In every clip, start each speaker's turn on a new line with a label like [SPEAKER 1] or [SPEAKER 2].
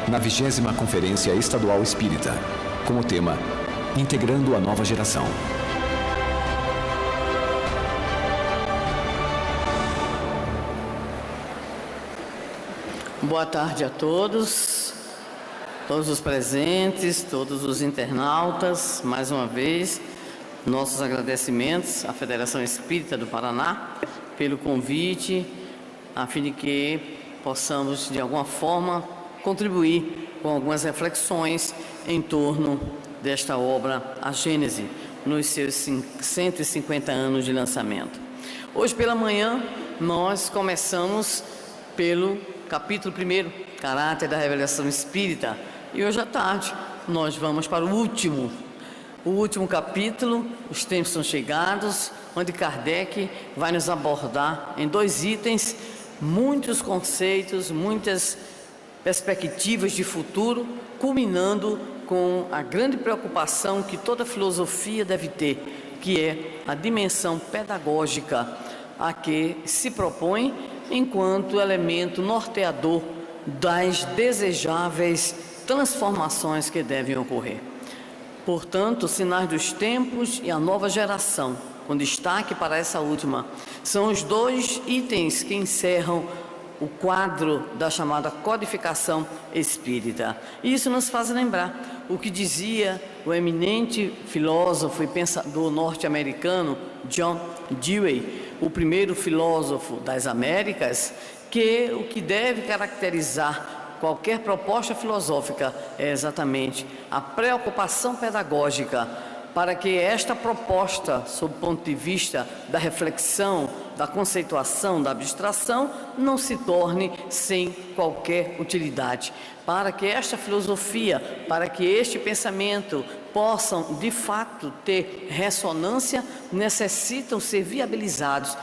[SPEAKER 1] na 20ª Conferência Estadual Espírita, com o tema Integrando a Nova Geração.
[SPEAKER 2] Boa tarde a todos os presentes, todos os internautas. Mais uma vez, nossos agradecimentos à Federação Espírita do Paraná pelo convite, a fim de que possamos, de alguma forma, contribuir com algumas reflexões em torno desta obra, a Gênese, nos seus 150 anos de lançamento. Hoje pela manhã, nós começamos pelo capítulo 1, Caráter da Revelação Espírita, e hoje à tarde nós vamos para o último capítulo, Os Tempos São Chegados, onde Kardec vai nos abordar em 2 itens, muitos conceitos, muitas perspectivas de futuro, culminando com a grande preocupação que toda filosofia deve ter, que é a dimensão pedagógica a que se propõe enquanto elemento norteador das desejáveis transformações que devem ocorrer. Portanto, Sinais dos Tempos e a Nova Geração, com destaque para essa última, são os 2 itens que encerram o quadro da chamada codificação espírita. E isso nos faz lembrar o que dizia o eminente filósofo e pensador norte-americano John Dewey, o primeiro filósofo das Américas, que o que deve caracterizar qualquer proposta filosófica é exatamente a preocupação pedagógica para que esta proposta, sob o ponto de vista da reflexão, da conceituação, da abstração, não se torne sem qualquer utilidade. Para que esta filosofia, para que este pensamento possam, de fato, ter ressonância, necessitam ser viabilizados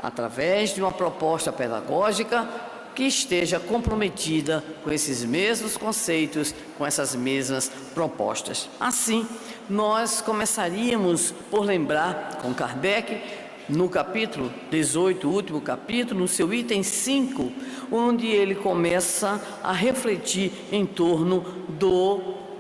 [SPEAKER 2] através de uma proposta pedagógica que esteja comprometida com esses mesmos conceitos, com essas mesmas propostas. Assim, nós começaríamos por lembrar com Kardec, no capítulo 18, o último capítulo, no seu item 5, onde ele começa a refletir em torno do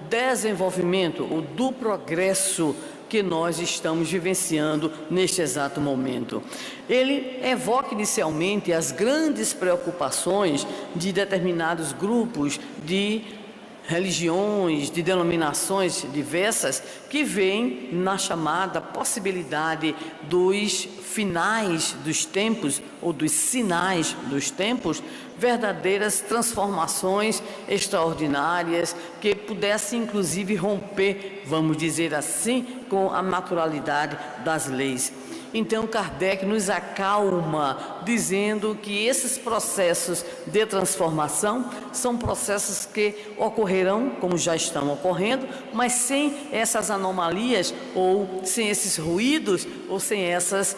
[SPEAKER 2] desenvolvimento ou do progresso que nós estamos vivenciando neste exato momento. Ele evoca inicialmente as grandes preocupações de determinados grupos de religiões, de denominações diversas, que veem na chamada possibilidade dos finais dos tempos, ou dos sinais dos tempos, verdadeiras transformações extraordinárias, que pudessem inclusive romper, vamos dizer assim, com a naturalidade das leis. Então Kardec nos acalma, dizendo que esses processos de transformação são processos que ocorrerão, como já estão ocorrendo, mas sem essas anomalias, ou sem esses ruídos, ou sem essas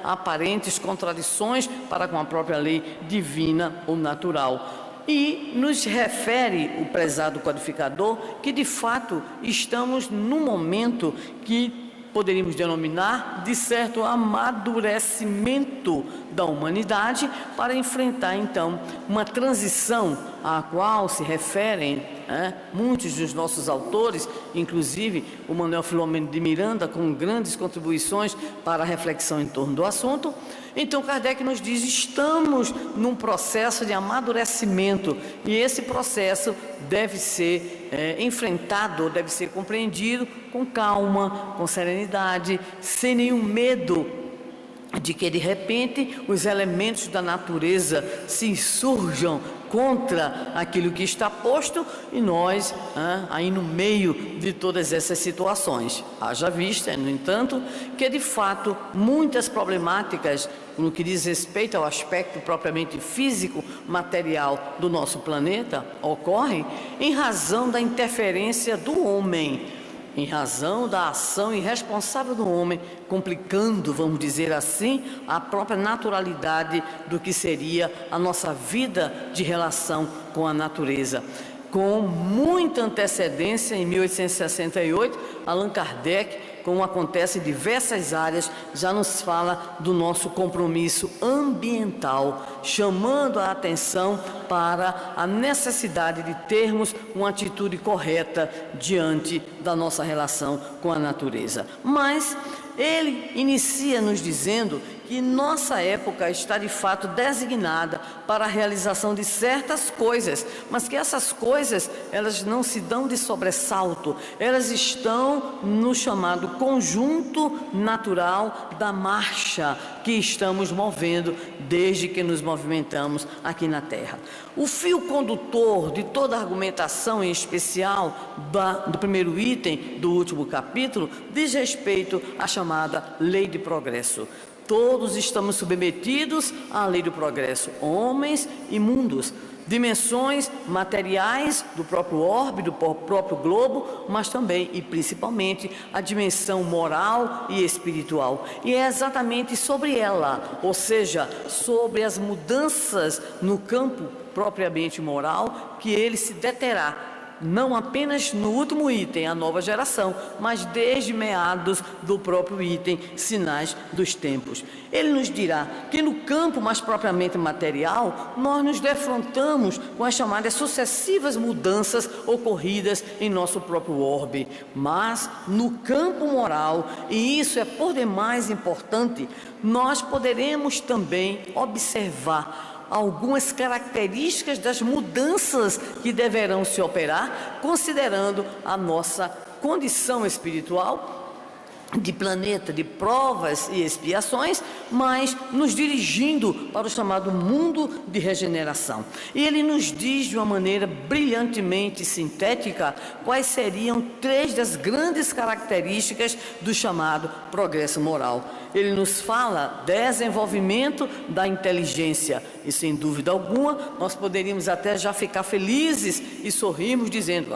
[SPEAKER 2] aparentes contradições para com a própria lei divina ou natural. E nos refere o prezado codificador que, de fato, estamos num momento que poderíamos denominar de certo amadurecimento da humanidade para enfrentar então uma transição à qual se referem muitos dos nossos autores, inclusive o Manuel Filomeno de Miranda, com grandes contribuições para a reflexão em torno do assunto. Então Kardec nos diz, estamos num processo de amadurecimento, e esse processo deve ser enfrentado, deve ser compreendido com calma, com serenidade, sem nenhum medo de que de repente os elementos da natureza se insurjam contra aquilo que está posto e nós aí no meio de todas essas situações. Haja vista, no entanto, que de fato muitas problemáticas no que diz respeito ao aspecto propriamente físico, material do nosso planeta ocorrem em razão da interferência do homem, em razão da ação irresponsável do homem, complicando, vamos dizer assim, a própria naturalidade do que seria a nossa vida de relação com a natureza. Com muita antecedência, em 1868, Allan Kardec como acontece em diversas áreas, já nos fala do nosso compromisso ambiental, chamando a atenção para a necessidade de termos uma atitude correta diante da nossa relação com a natureza. Mas ele inicia nos dizendo que nossa época está de fato designada para a realização de certas coisas, mas que essas coisas, elas não se dão de sobressalto, elas estão no chamado conjunto natural da marcha que estamos movendo desde que nos movimentamos aqui na Terra. O fio condutor de toda a argumentação, em especial do primeiro item do último capítulo, diz respeito à chamada lei de progresso. Todos estamos submetidos à lei do progresso, homens e mundos, dimensões materiais do próprio orbe, do próprio globo, mas também e principalmente a dimensão moral e espiritual. E é exatamente sobre ela, ou seja, sobre as mudanças no campo propriamente moral, que ele se deterá. Não apenas no último item, a nova geração, mas desde meados do próprio item, sinais dos tempos. Ele nos dirá que no campo mais propriamente material, nós nos defrontamos com as chamadas sucessivas mudanças ocorridas em nosso próprio orbe. Mas no campo moral, e isso é por demais importante, nós poderemos também observar algumas características das mudanças que deverão se operar, considerando a nossa condição espiritual de planeta de provas e expiações, mas nos dirigindo para o chamado mundo de regeneração. E ele nos diz de uma maneira brilhantemente sintética quais seriam 3 das grandes características do chamado progresso moral. Ele nos fala desenvolvimento da inteligência e, sem dúvida alguma, nós poderíamos até já ficar felizes e sorrirmos dizendo,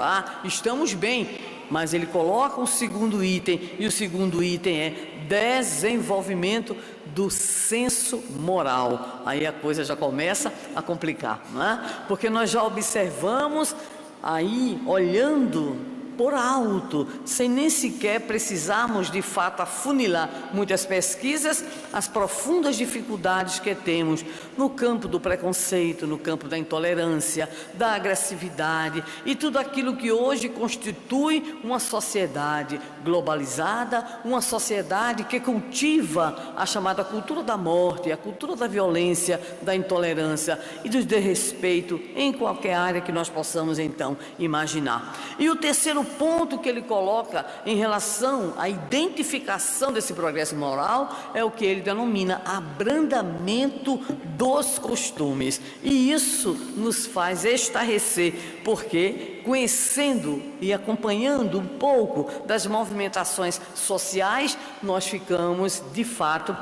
[SPEAKER 2] estamos bem. Mas ele coloca um segundo item, e o segundo item é desenvolvimento do senso moral. Aí a coisa já começa a complicar, não é? Porque nós já observamos aí, olhando por alto, sem nem sequer precisarmos de fato afunilar muitas pesquisas, as profundas dificuldades que temos no campo do preconceito, no campo da intolerância, da agressividade e tudo aquilo que hoje constitui uma sociedade globalizada, uma sociedade que cultiva a chamada cultura da morte, a cultura da violência, da intolerância e do desrespeito em qualquer área que nós possamos então imaginar. E o terceiro ponto que ele coloca em relação à identificação desse progresso moral é o que ele denomina abrandamento dos costumes. E isso nos faz estarrecer, porque conhecendo e acompanhando um pouco das movimentações sociais, nós ficamos de fato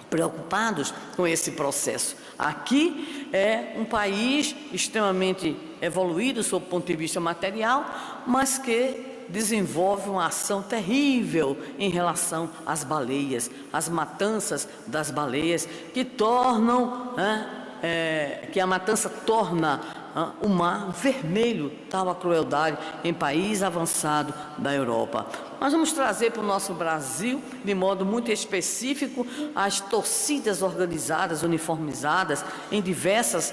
[SPEAKER 2] preocupados com esse processo. Aqui é um país extremamente evoluído sob o ponto de vista material, mas que desenvolve uma ação terrível em relação às baleias, às matanças das baleias, que tornam, que a matança torna o mar vermelho, tal a crueldade em país avançado da Europa. Nós vamos trazer para o nosso Brasil, de modo muito específico, as torcidas organizadas, uniformizadas em diversas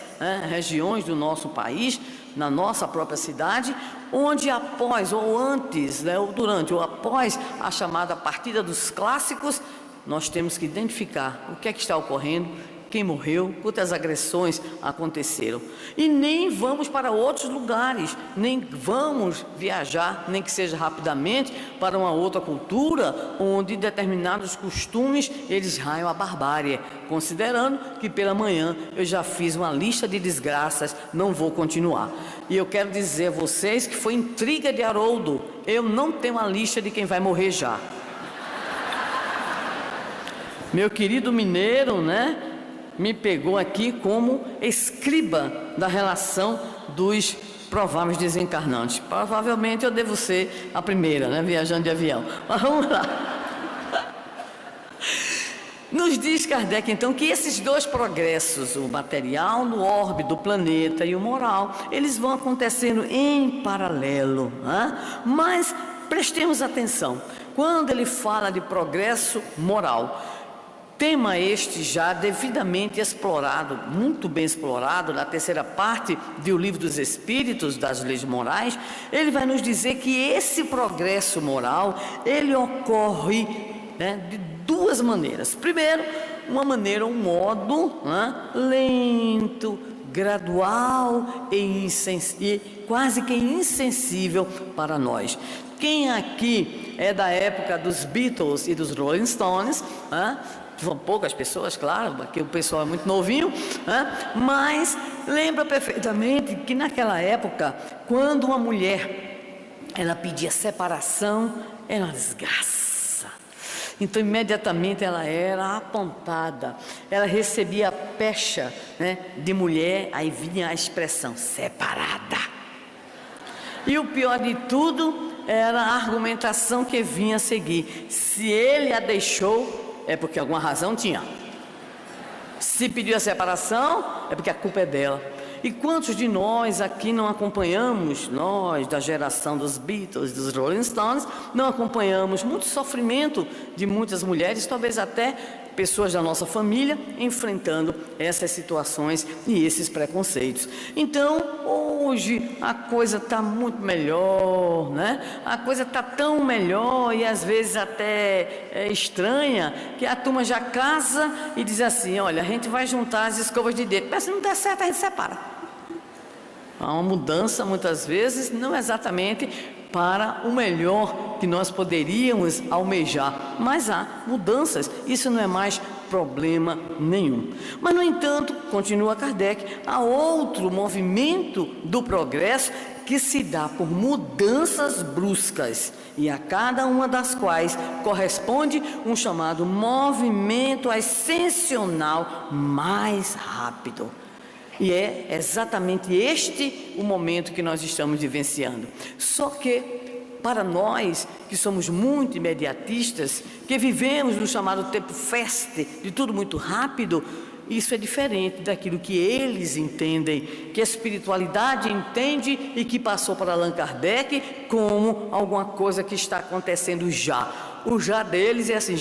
[SPEAKER 2] regiões do nosso país, na nossa própria cidade, onde após ou antes, ou durante ou após a chamada partida dos clássicos, nós temos que identificar o que é que está ocorrendo, quem morreu, quantas agressões aconteceram. E nem vamos para outros lugares, nem vamos viajar, nem que seja rapidamente, para uma outra cultura, onde determinados costumes, eles raiam a barbárie, considerando que pela manhã eu já fiz uma lista de desgraças, não vou continuar. E eu quero dizer a vocês que foi intriga de Haroldo, eu não tenho uma lista de quem vai morrer já. Meu querido mineiro, me pegou aqui como escriba da relação dos prováveis desencarnantes. Provavelmente eu devo ser a primeira, viajando de avião. Mas vamos lá. Nos diz Kardec, então, que esses 2 progressos, o material no orbe do planeta e o moral, eles vão acontecendo em paralelo, mas prestemos atenção quando ele fala de progresso moral. Tema este já devidamente explorado, muito bem explorado, na terceira parte do Livro dos Espíritos, das Leis Morais. Ele vai nos dizer que esse progresso moral, ele ocorre, né, de duas maneiras. Primeiro, uma maneira, um modo, né, lento, gradual e quase que insensível para nós. Quem aqui é da época dos Beatles e dos Rolling Stones, né? São poucas pessoas, claro, porque o pessoal é muito novinho, né? Mas lembra perfeitamente que naquela época, quando uma mulher ela pedia separação, era uma desgraça. Então imediatamente ela era apontada, ela recebia a pecha, né, de mulher, aí vinha a expressão separada. E o pior de tudo era a argumentação que vinha a seguir: se ele a deixou, é porque alguma razão tinha. Se pediu a separação, é porque a culpa é dela. E quantos de nós aqui não acompanhamos, nós da geração dos Beatles, dos Rolling Stones, não acompanhamos muito sofrimento de muitas mulheres, talvez até pessoas da nossa família, enfrentando essas situações e esses preconceitos. Então, hoje a coisa está muito melhor, né? A coisa está tão melhor e às vezes até estranha, que a turma já casa e diz assim: olha, a gente vai juntar as escovas de dedo, mas se não der certo a gente separa. Há uma mudança muitas vezes, não exatamente para o melhor que nós poderíamos almejar, mas há mudanças, isso não é mais problema nenhum. Mas no entanto, continua Kardec, há outro movimento do progresso que se dá por mudanças bruscas, e a cada uma das quais corresponde um chamado movimento ascensional mais rápido. E é exatamente este o momento que nós estamos vivenciando. Só que, para nós que somos muito imediatistas, que vivemos no chamado tempo fast, de tudo muito rápido, isso é diferente daquilo que eles entendem, que a espiritualidade entende e que passou para Allan Kardec como alguma coisa que está acontecendo já. O já deles é assim,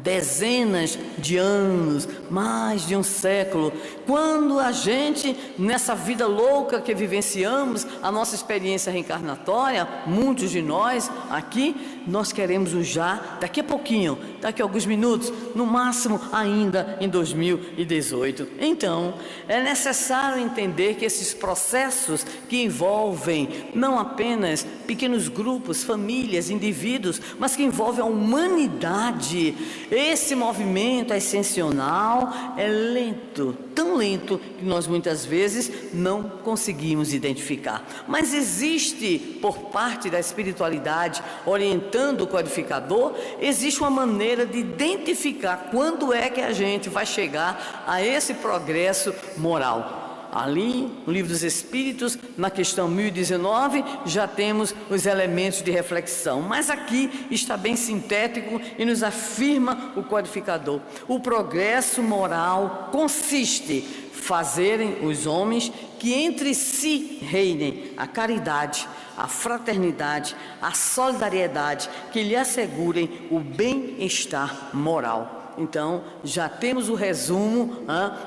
[SPEAKER 2] dezenas de anos, mais de um século. Quando a gente, nessa vida louca que vivenciamos, a nossa experiência reencarnatória, muitos de nós aqui, nós queremos o já, daqui a pouquinho, daqui a alguns minutos, no máximo ainda em 2018. Então, é necessário entender que esses processos que envolvem não apenas pequenos grupos, famílias, indivíduos, mas que envolvem a humanidade, esse movimento ascensional é lento, tão lento que nós muitas vezes não conseguimos identificar. Mas existe, por parte da espiritualidade, orientando o codificador, existe uma maneira de identificar quando é que a gente vai chegar a esse progresso moral. Ali, no Livro dos Espíritos, na questão 1019, já temos os elementos de reflexão. Mas aqui está bem sintético e nos afirma o codificador. O progresso moral consiste em fazerem os homens que entre si reinem a caridade, a fraternidade, a solidariedade, que lhe assegurem o bem-estar moral. Então, já temos o resumo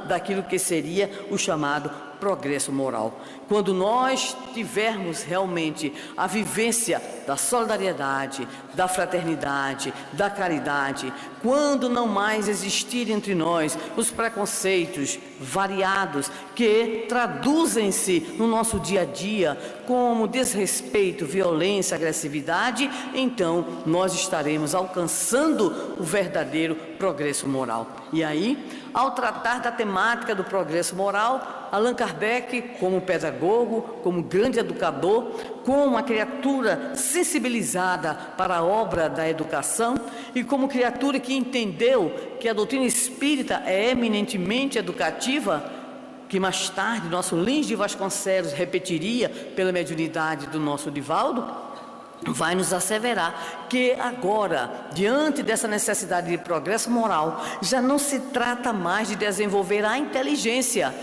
[SPEAKER 2] daquilo que seria o chamado progresso moral. Quando nós tivermos realmente a vivência da solidariedade, da fraternidade, da caridade, quando não mais existir entre nós os preconceitos variados que traduzem-se no nosso dia a dia como desrespeito, violência, agressividade, então nós estaremos alcançando o verdadeiro progresso moral. E aí, ao tratar da temática do progresso moral, Allan Kardec, como pedagogo, como grande educador, como uma criatura sensibilizada para a obra da educação e como criatura que entendeu que a doutrina espírita é eminentemente educativa, que mais tarde nosso Lins de Vasconcelos repetiria pela mediunidade do nosso Divaldo, vai nos asseverar que agora, diante dessa necessidade de progresso moral, já não se trata mais de desenvolver a inteligência,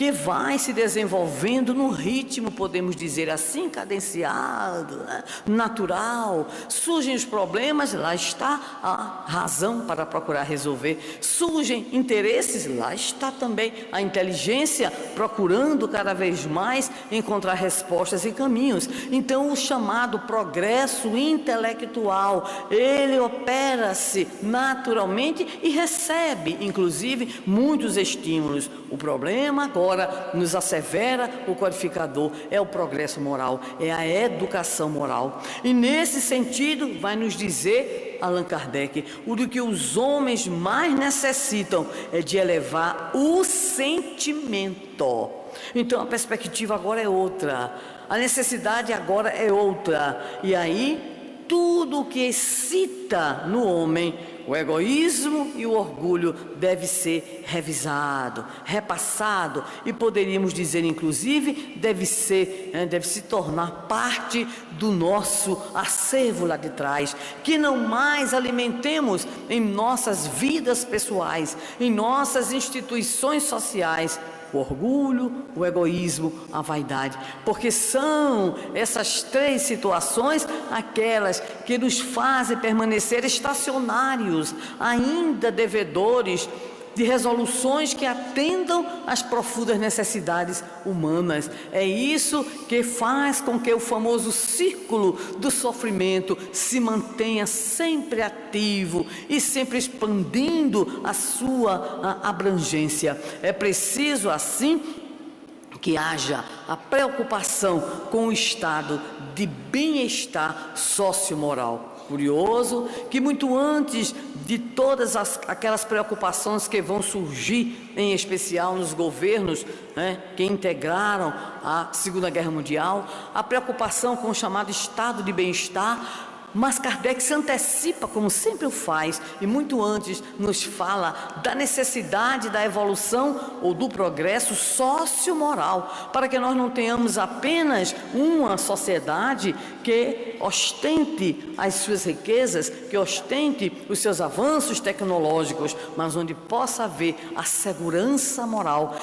[SPEAKER 2] que vai se desenvolvendo num ritmo, podemos dizer assim, cadenciado, né? Natural. Surgem os problemas, lá está a razão para procurar resolver. Surgem interesses, lá está também a inteligência procurando cada vez mais encontrar respostas e caminhos. Então, o chamado progresso intelectual, ele opera-se naturalmente e recebe, inclusive, muitos estímulos. O problema agora nos assevera o codificador, é o progresso moral, é a educação moral. E nesse sentido, vai nos dizer Allan Kardec, o do que os homens mais necessitam é de elevar o sentimento. Então a perspectiva agora é outra, a necessidade agora é outra, e aí tudo o que excita no homem o egoísmo e o orgulho deve ser revisado, repassado e poderíamos dizer inclusive deve se tornar parte do nosso acervo lá de trás, que não mais alimentemos em nossas vidas pessoais, em nossas instituições sociais, o orgulho, o egoísmo, a vaidade, porque são essas três situações aquelas que nos fazem permanecer estacionários, ainda devedores de resoluções que atendam às profundas necessidades humanas. É isso que faz com que o famoso círculo do sofrimento se mantenha sempre ativo e sempre expandindo a sua abrangência. É preciso, assim, que haja a preocupação com o estado de bem-estar sociomoral. Curioso que muito antes de todas aquelas preocupações que vão surgir, em especial nos governos, que integraram a Segunda Guerra Mundial, a preocupação com o chamado estado de bem-estar, mas Kardec se antecipa, como sempre o faz, e muito antes nos fala da necessidade da evolução ou do progresso socio-moral, para que nós não tenhamos apenas uma sociedade que ostente as suas riquezas, que ostente os seus avanços tecnológicos, mas onde possa haver a segurança moral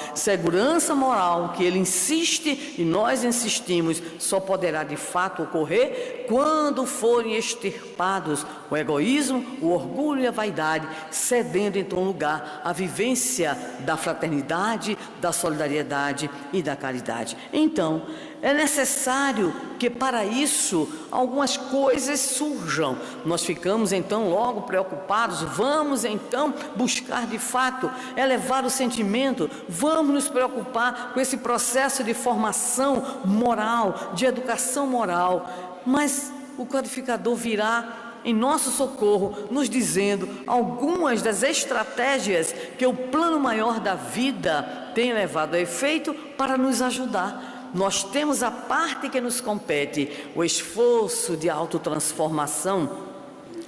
[SPEAKER 2] que ele insiste e nós insistimos, só poderá de fato ocorrer quando forem extirpados o egoísmo, o orgulho e a vaidade, cedendo então lugar à vivência da fraternidade, da solidariedade e da caridade. Então, é necessário que para isso algumas coisas surjam. Nós ficamos então logo preocupados, vamos então buscar de fato elevar o sentimento, vamos nos preocupar com esse processo de formação moral, de educação moral, mas o codificador virá em nosso socorro, nos dizendo algumas das estratégias que o plano maior da vida tem levado a efeito para nos ajudar. Nós temos a parte que nos compete, o esforço de autotransformação,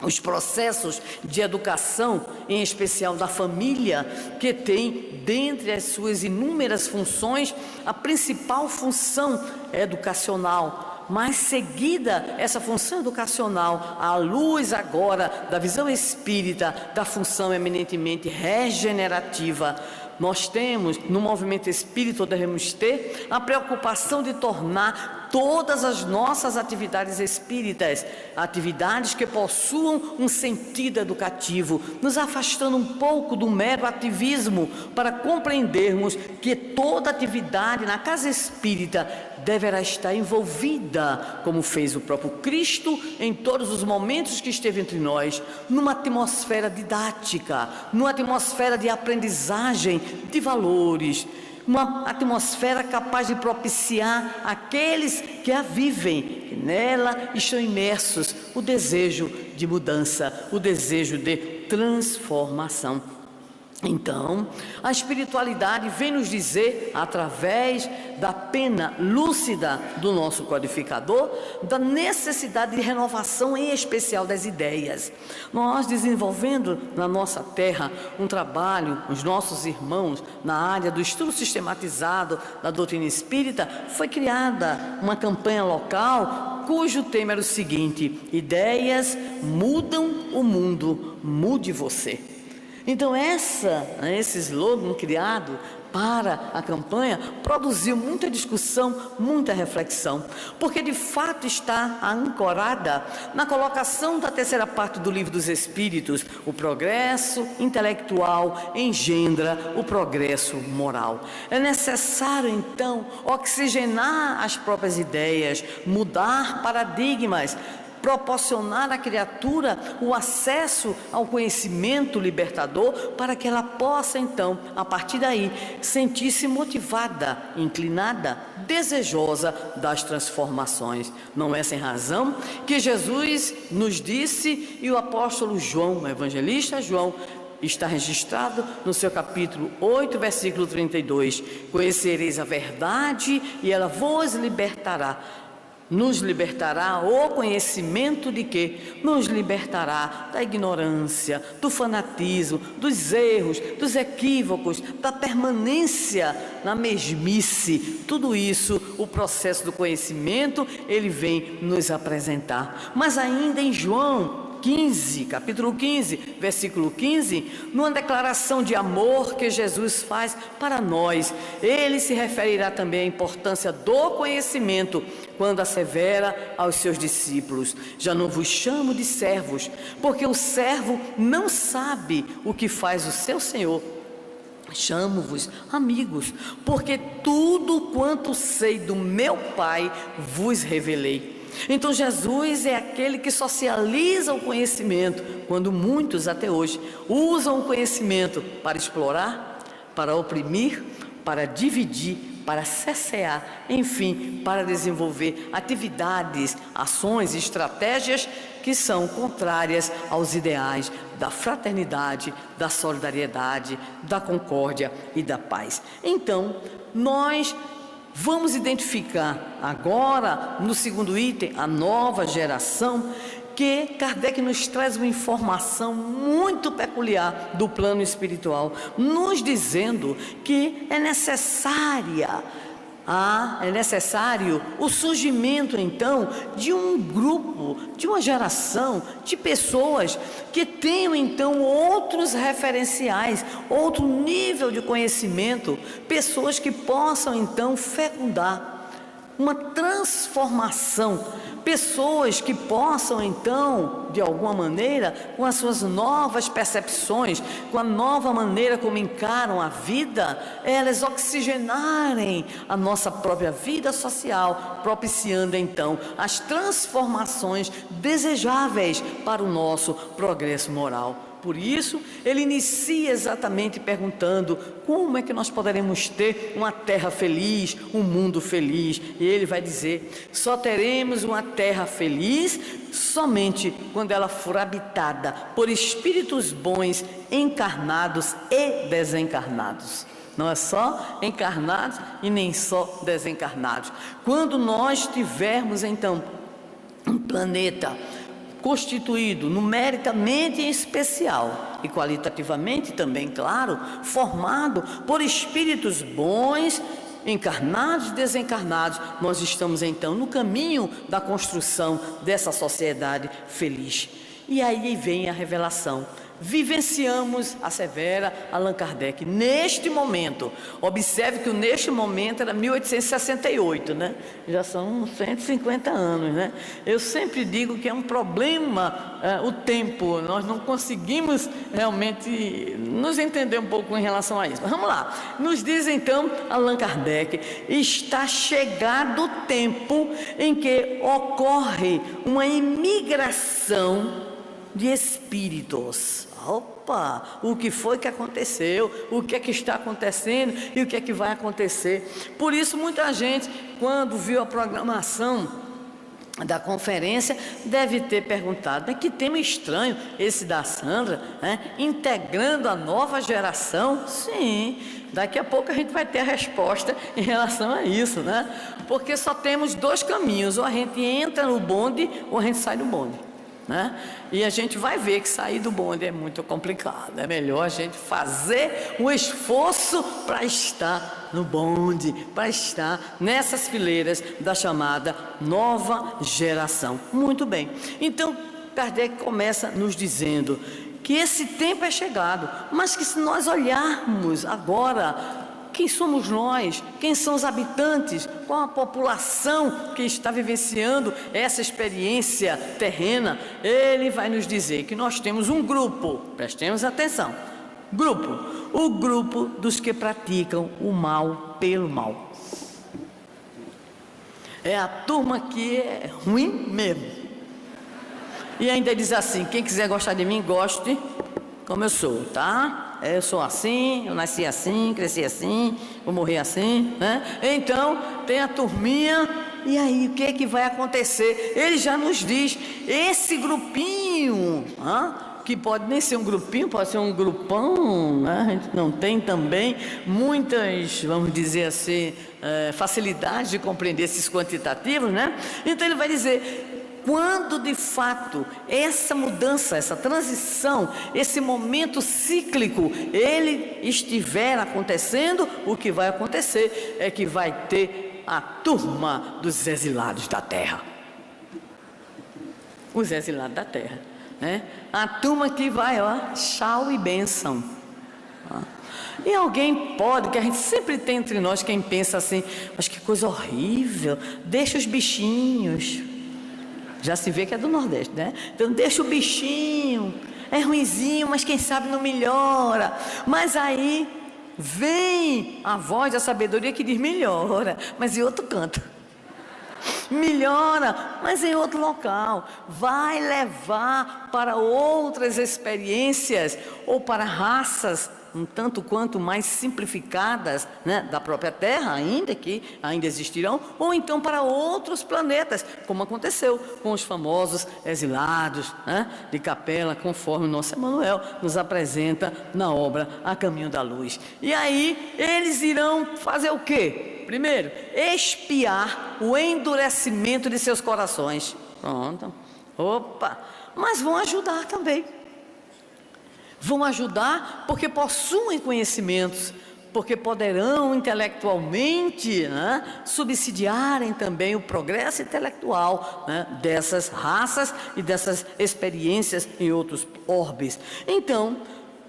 [SPEAKER 2] os processos de educação, em especial da família, que tem, dentre as suas inúmeras funções, a principal função educacional. Mas seguida essa função educacional, à luz agora da visão espírita, da função eminentemente regenerativa, nós temos, no movimento espírita, devemos ter a preocupação de tornar todas as nossas atividades espíritas, atividades que possuam um sentido educativo, nos afastando um pouco do mero ativismo, para compreendermos que toda atividade na casa espírita deverá estar envolvida, como fez o próprio Cristo em todos os momentos que esteve entre nós, numa atmosfera didática, numa atmosfera de aprendizagem de valores, uma atmosfera capaz de propiciar aqueles que a vivem, que nela estão imersos, o desejo de mudança, o desejo de transformação. Então, a espiritualidade vem nos dizer, através da pena lúcida do nosso codificador, da necessidade de renovação, em especial das ideias. Nós desenvolvendo na nossa terra um trabalho, os nossos irmãos, na área do estudo sistematizado da doutrina espírita, foi criada uma campanha local cujo tema era o seguinte: ideias mudam o mundo, mude você. Então esse slogan criado para a campanha produziu muita discussão, muita reflexão, porque de fato está ancorada na colocação da terceira parte do Livro dos Espíritos: o progresso intelectual engendra o progresso moral. É necessário então oxigenar as próprias ideias, mudar paradigmas, proporcionar à criatura o acesso ao conhecimento libertador, para que ela possa então, a partir daí, sentir-se motivada, inclinada, desejosa das transformações. Não é sem razão que Jesus nos disse, e o apóstolo João, o evangelista João, está registrado no seu capítulo 8, versículo 32: conhecereis a verdade e ela vos libertará. Nos libertará o conhecimento de quê? Nos libertará da ignorância, do fanatismo, dos erros, dos equívocos, da permanência na mesmice. Tudo isso, o processo do conhecimento, ele vem nos apresentar. Mas ainda em João 15, capítulo 15, versículo 15, numa declaração de amor que Jesus faz para nós, ele se referirá também à importância do conhecimento, quando assevera aos seus discípulos: já não vos chamo de servos, porque o servo não sabe o que faz o seu senhor. Chamo-vos amigos, porque tudo quanto sei do meu Pai vos revelei. Então Jesus é aquele que socializa o conhecimento, quando muitos até hoje usam o conhecimento para explorar, para oprimir, para dividir, para cessear, enfim, para desenvolver atividades, ações e estratégias que são contrárias aos ideais da fraternidade, da solidariedade, da concórdia e da paz. Então, nós vamos identificar agora, no segundo item, a nova geração, que Kardec nos traz uma informação muito peculiar do plano espiritual, nos dizendo que é necessário o surgimento então de um grupo, de uma geração de pessoas que tenham então outros referenciais, outro nível de conhecimento, pessoas que possam então fecundar uma transformação, pessoas que possam então, de alguma maneira, com as suas novas percepções, com a nova maneira como encaram a vida, elas oxigenarem a nossa própria vida social, propiciando então as transformações desejáveis para o nosso progresso moral. Por isso, ele inicia exatamente perguntando: como é que nós poderemos ter uma terra feliz, um mundo feliz? E ele vai dizer: só teremos uma terra feliz somente quando ela for habitada por espíritos bons, encarnados e desencarnados. Não é só encarnados e nem só desencarnados. Quando nós tivermos então um planeta constituído numericamente em especial e qualitativamente também, claro, formado por espíritos bons, encarnados e desencarnados, nós estamos então no caminho da construção dessa sociedade feliz. E aí vem a revelação. Vivenciamos, assevera Allan Kardec, neste momento. Observe que o neste momento era 1868, né? Já são 150 anos, né? Eu sempre digo que é um problema o tempo, nós não conseguimos realmente nos entender um pouco em relação a isso. Mas vamos lá, nos diz então Allan Kardec: está chegado o tempo em que ocorre uma imigração de espíritos. Opa, o que foi que aconteceu, o que é que está acontecendo e o que é que vai acontecer. Por isso muita gente, quando viu a programação da conferência, deve ter perguntado: mas que tema estranho esse da Sandra, né? Integrando a nova geração. Sim, daqui a pouco a gente vai ter a resposta em relação a isso, né? Porque só temos dois caminhos: ou a gente entra no bonde ou a gente sai do bonde, né? E a gente vai ver que sair do bonde é muito complicado. É melhor a gente fazer um esforço para estar no bonde, para estar nessas fileiras da chamada nova geração. Muito bem, então Kardec começa nos dizendo que esse tempo é chegado, mas que se nós olharmos agora, quem somos nós? Quem são os habitantes? Qual a população que está vivenciando essa experiência terrena? Ele vai nos dizer que nós temos um grupo, prestemos atenção, o grupo dos que praticam o mal pelo mal. É a turma que é ruim mesmo. E ainda diz assim: quem quiser gostar de mim, goste como eu sou, tá? Eu sou assim, eu nasci assim, cresci assim, vou morrer assim, né? Então, tem a turminha, e aí o que é que vai acontecer? Ele já nos diz, esse grupinho, que pode nem ser um grupinho, pode ser um grupão, né? A gente não tem também muitas, vamos dizer assim, facilidades de compreender esses quantitativos, né? Então ele vai dizer, quando de fato essa mudança, essa transição, esse momento cíclico, ele estiver acontecendo, o que vai acontecer é que vai ter a turma dos exilados da terra. Os exilados da terra, né? A turma que vai, tchau e bênção. E alguém pode, que a gente sempre tem entre nós quem pensa assim, mas que coisa horrível, deixa os bichinhos. Já se vê que é do Nordeste, né? Então deixa o bichinho, é ruinzinho, mas quem sabe não melhora. Mas aí vem a voz da sabedoria que diz, melhora, mas em outro canto. Melhora, mas em outro local. Vai levar para outras experiências ou para raças um tanto quanto mais simplificadas, né, da própria Terra, ainda que ainda existirão, ou então para outros planetas, como aconteceu com os famosos exilados, né, de Capela, conforme o nosso Emmanuel nos apresenta na obra A Caminho da Luz. E aí eles irão fazer o quê? Primeiro, expiar o endurecimento de seus corações. Pronto. Opa! Mas vão ajudar também. Vão ajudar porque possuem conhecimentos, porque poderão intelectualmente, né, subsidiarem também o progresso intelectual, né, dessas raças e dessas experiências em outros orbes. Então,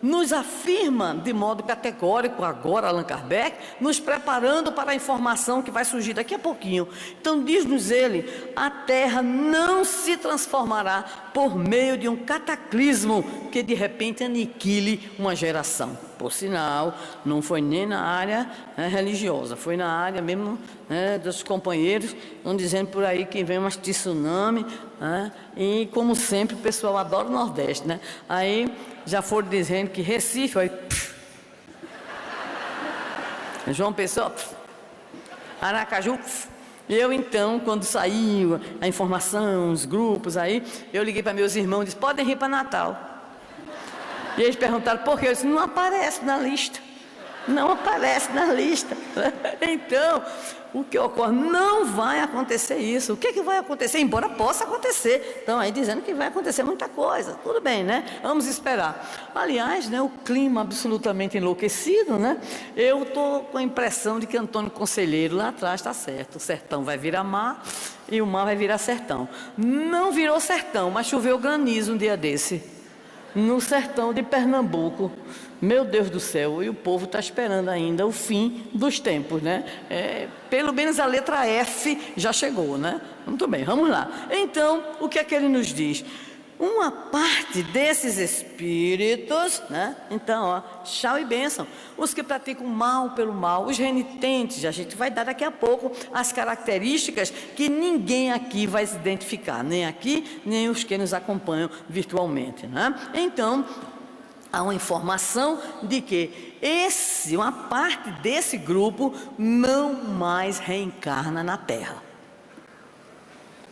[SPEAKER 2] nos afirma de modo categórico agora Allan Kardec, nos preparando para a informação que vai surgir daqui a pouquinho. Então diz-nos ele, a Terra não se transformará por meio de um cataclismo que de repente aniquile uma geração. Por sinal, não foi nem na área religiosa, foi na área mesmo, né, dos companheiros, estão dizendo por aí que vem umas tsunami, né, e como sempre o pessoal adora o Nordeste, né? Aí já foram dizendo que Recife, aí, João Pessoa, Aracaju, eu então, quando saiu a informação, os grupos aí, eu liguei para meus irmãos e disse, podem ir para Natal. E eles perguntaram por quê? Eu disse, não aparece na lista. Não aparece na lista. Então, o que ocorre? Não vai acontecer isso. O que é que vai acontecer? Embora possa acontecer. Estão aí dizendo que vai acontecer muita coisa. Tudo bem, né? Vamos esperar. Aliás, né, o clima absolutamente enlouquecido, né? Eu estou com a impressão de que Antônio Conselheiro lá atrás está certo. O sertão vai virar mar e o mar vai virar sertão. Não virou sertão, mas choveu granizo um dia desse. No sertão de Pernambuco, meu Deus do céu, e o povo está esperando ainda o fim dos tempos, né? Pelo menos a letra F já chegou, né? Muito bem, vamos lá. Então, o que é que ele nos diz? Uma parte desses espíritos, né? Então, tchau e bênção. Os que praticam mal pelo mal, os renitentes, a gente vai dar daqui a pouco as características que ninguém aqui vai se identificar, nem aqui, nem os que nos acompanham virtualmente, né? Então, há uma informação de que uma parte desse grupo não mais reencarna na Terra.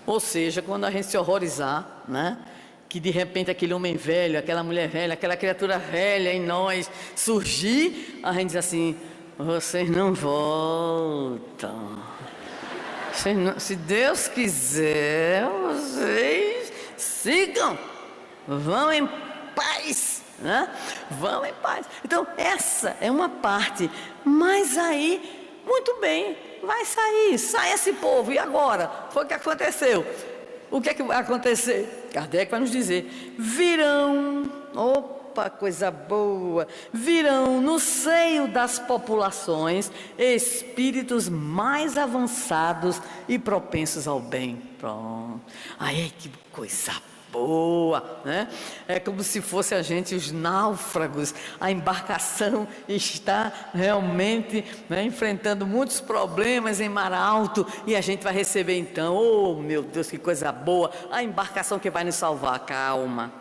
[SPEAKER 2] Ou seja, quando a gente se horrorizar, né, que de repente aquele homem velho, aquela mulher velha, aquela criatura velha em nós surgir, a gente diz assim, vocês não voltam. Se Deus quiser, vocês sigam, vão em paz, né? Vão em paz. Então essa é uma parte, mas aí, muito bem, vai sair, sai esse povo, e agora? Foi o que aconteceu. O que é que vai acontecer? Kardec vai nos dizer, virão, Opa, coisa boa! Virão no seio das populações espíritos mais avançados e propensos ao bem. Pronto. Ai, que coisa boa, né? É como se fosse a gente os náufragos. A embarcação está realmente, né, enfrentando muitos problemas em mar alto, e a gente vai receber então, oh meu Deus, que coisa boa, a embarcação que vai nos salvar. Calma,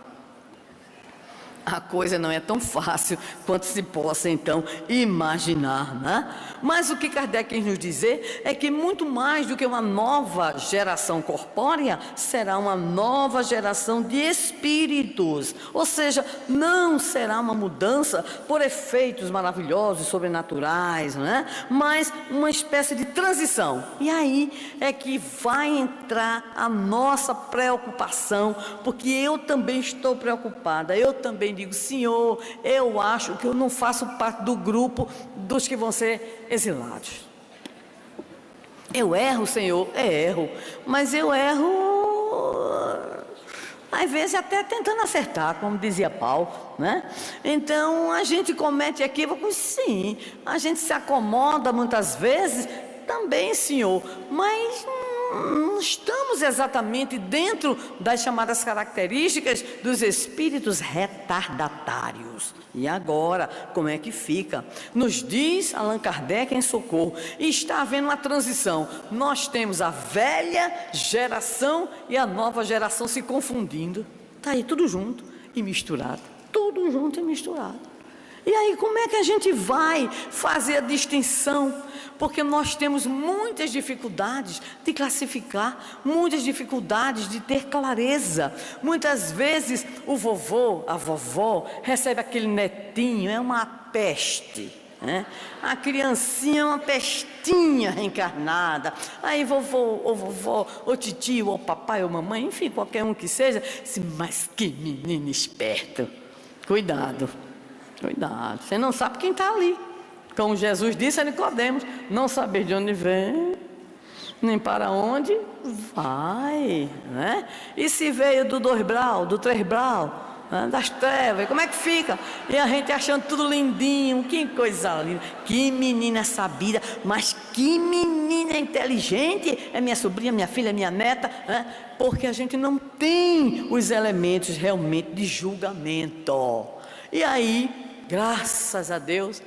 [SPEAKER 2] a coisa não é tão fácil quanto se possa então imaginar, né? Mas o que Kardec quis nos dizer é que muito mais do que uma nova geração corpórea, será uma nova geração de espíritos. Ou seja, não será uma mudança por efeitos maravilhosos, sobrenaturais, né? Mas uma espécie de transição. E aí é que vai entrar a nossa preocupação, porque eu também estou preocupada, eu também digo, Senhor, eu acho que eu não faço parte do grupo dos que vão ser exilados. Eu erro, Senhor, erro, mas eu erro às vezes até tentando acertar, como dizia Paulo, né? Então a gente comete equívocos, sim, a gente se acomoda muitas vezes também, Senhor, mas não estamos exatamente dentro das chamadas características dos espíritos retardatários. E agora, como é que fica? Nos diz Allan Kardec em Socorro, está havendo uma transição. Nós temos a velha geração e a nova geração se confundindo. Está aí tudo junto e misturado. Tudo junto e misturado. E aí, como é que a gente vai fazer a distinção? Porque nós temos muitas dificuldades de classificar, muitas dificuldades de ter clareza. Muitas vezes o vovô, a vovó, recebe aquele netinho, é uma peste, né? A criancinha é uma pestinha reencarnada. Aí vovô, ou vovó, ou titio, ou papai, ou mamãe, enfim, qualquer um que seja, mas que menino esperto. Cuidado. Cuidado, você não sabe quem está ali. Como Jesus disse a Nicodemos, não saber de onde vem, nem para onde vai, né? E se veio do 2 brau, do 3 brau, né? Das trevas, como é que fica? E a gente achando tudo lindinho, que coisa linda, que menina sabida, mas que menina inteligente, é minha sobrinha, minha filha, minha neta, né? Porque a gente não tem os elementos realmente de julgamento. E aí, graças a Deus,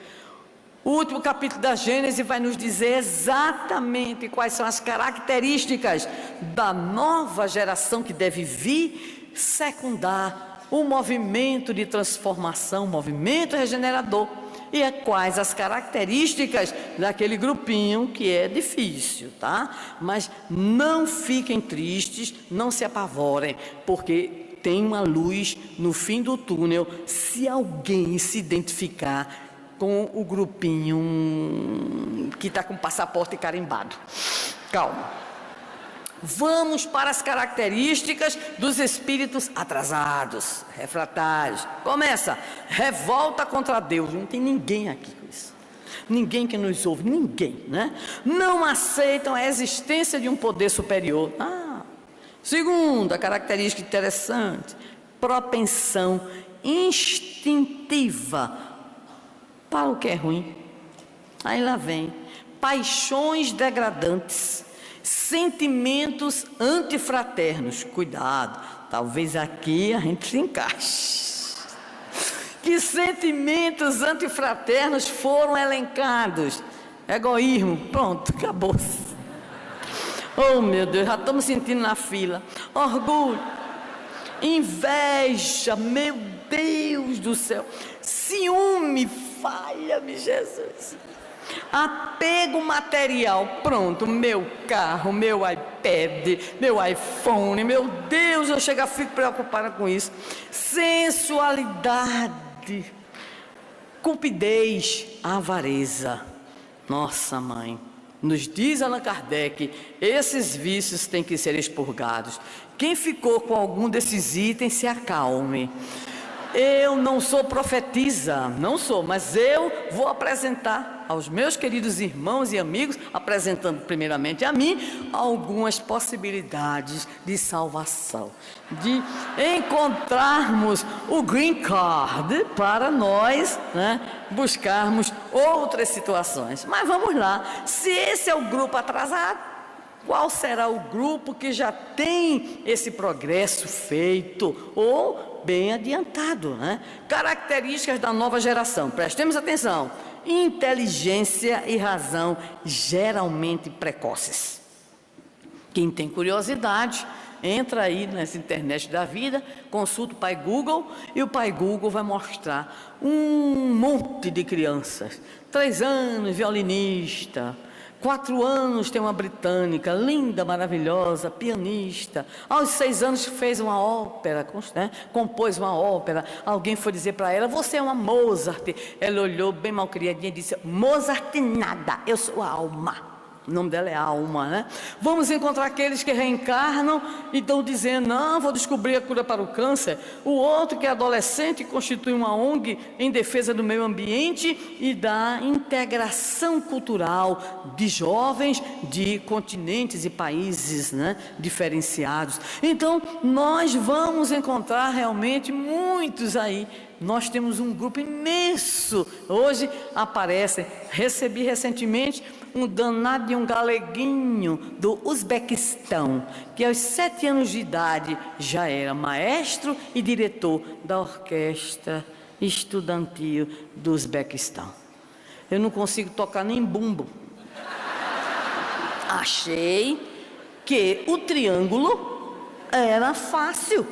[SPEAKER 2] o último capítulo da Gênesis vai nos dizer exatamente quais são as características da nova geração que deve vir secundar o movimento de transformação, o movimento regenerador. E quais as características daquele grupinho que é difícil, tá? Mas não fiquem tristes, não se apavorem, porque tem uma luz no fim do túnel, se alguém se identificar com o grupinho que está com passaporte carimbado. Calma. Vamos para as características dos espíritos atrasados, refratários. Começa, revolta contra Deus. Não tem ninguém aqui com isso. Ninguém que nos ouve, ninguém, né? Não aceitam a existência de um poder superior. Segunda característica interessante, propensão instintiva para o que é ruim. Aí lá vem, paixões degradantes, sentimentos antifraternos. Cuidado, talvez aqui a gente se encaixe. Que sentimentos antifraternos foram elencados? Egoísmo, pronto, acabou-se. Oh meu Deus, já estamos sentindo na fila. Orgulho, inveja, meu Deus do céu, ciúme, falha-me Jesus, apego material, pronto, meu carro, meu iPad, meu iPhone, meu Deus, eu chego a ficar preocupada com isso. Sensualidade, cupidez, avareza. Nossa mãe, nos diz Allan Kardec, esses vícios têm que ser expurgados. Quem ficou com algum desses itens, se acalme. Eu não sou profetisa, não sou, mas eu vou apresentar aos meus queridos irmãos e amigos, apresentando primeiramente a mim, algumas possibilidades de salvação, de encontrarmos o green card para nós, né, buscarmos outras situações. Mas vamos lá, se esse é o grupo atrasado, qual será o grupo que já tem esse progresso feito ou bem adiantado, né? Características da nova geração, prestemos atenção: inteligência e razão geralmente precoces. Quem tem curiosidade, entra aí nessa internet da vida, consulta o Pai Google, e o Pai Google vai mostrar um monte de crianças, 3 anos, violinista, 4 anos tem uma britânica, linda, maravilhosa, pianista. Aos 6 anos fez uma ópera, né? Compôs uma ópera. Alguém foi dizer para ela: você é uma Mozart. Ela olhou bem malcriadinha e disse: Mozart nada, eu sou a alma. O nome dela é Alma, né? Vamos encontrar aqueles que reencarnam e estão dizendo: não, vou descobrir a cura para o câncer. O outro que é adolescente e constitui uma ONG em defesa do meio ambiente e da integração cultural de jovens de continentes e países, né, diferenciados. Então, nós vamos encontrar realmente muitos aí. Nós temos um grupo imenso. Hoje aparecem, recebi recentemente um danado de um galeguinho do Uzbequistão, que aos 7 anos de idade já era maestro e diretor da orquestra estudantil do Uzbequistão. Eu não consigo tocar nem bumbo. Achei que o triângulo era fácil.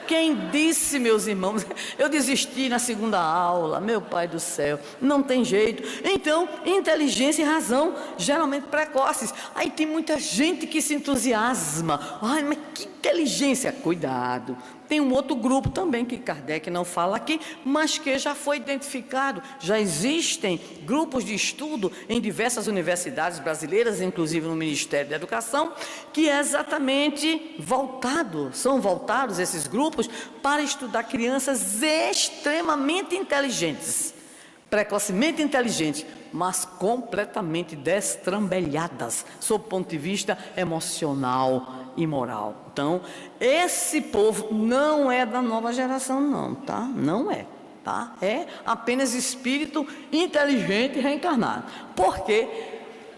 [SPEAKER 2] Quem disse, meus irmãos? Eu desisti na segunda aula, meu pai do céu, não tem jeito. Então, inteligência e razão, geralmente precoces. Aí tem muita gente que se entusiasma. Ai, mas que inteligência! Cuidado. Tem um outro grupo também que Kardec não fala aqui, mas que já foi identificado. Já existem grupos de estudo em diversas universidades brasileiras, inclusive no Ministério da Educação, que é exatamente são voltados esses grupos para estudar crianças extremamente inteligentes, precocemente inteligentes, mas completamente destrambelhadas, sob o ponto de vista emocional e moral. Então, esse povo não é da nova geração não, tá? Não é, tá? É apenas espírito inteligente reencarnado. Porque,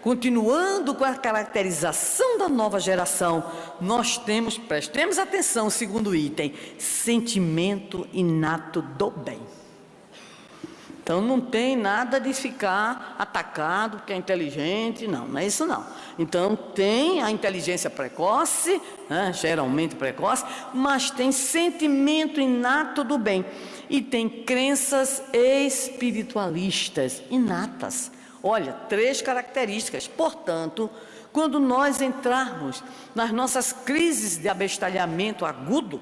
[SPEAKER 2] continuando com a caracterização da nova geração, nós temos, prestemos atenção, segundo item, sentimento inato do bem. Então, não tem nada de ficar atacado porque é inteligente, não é isso não. Então, tem a inteligência precoce, né, geralmente precoce, mas tem sentimento inato do bem. E tem crenças espiritualistas inatas. Olha, 3 características. Portanto, quando nós entrarmos nas nossas crises de abestalhamento agudo,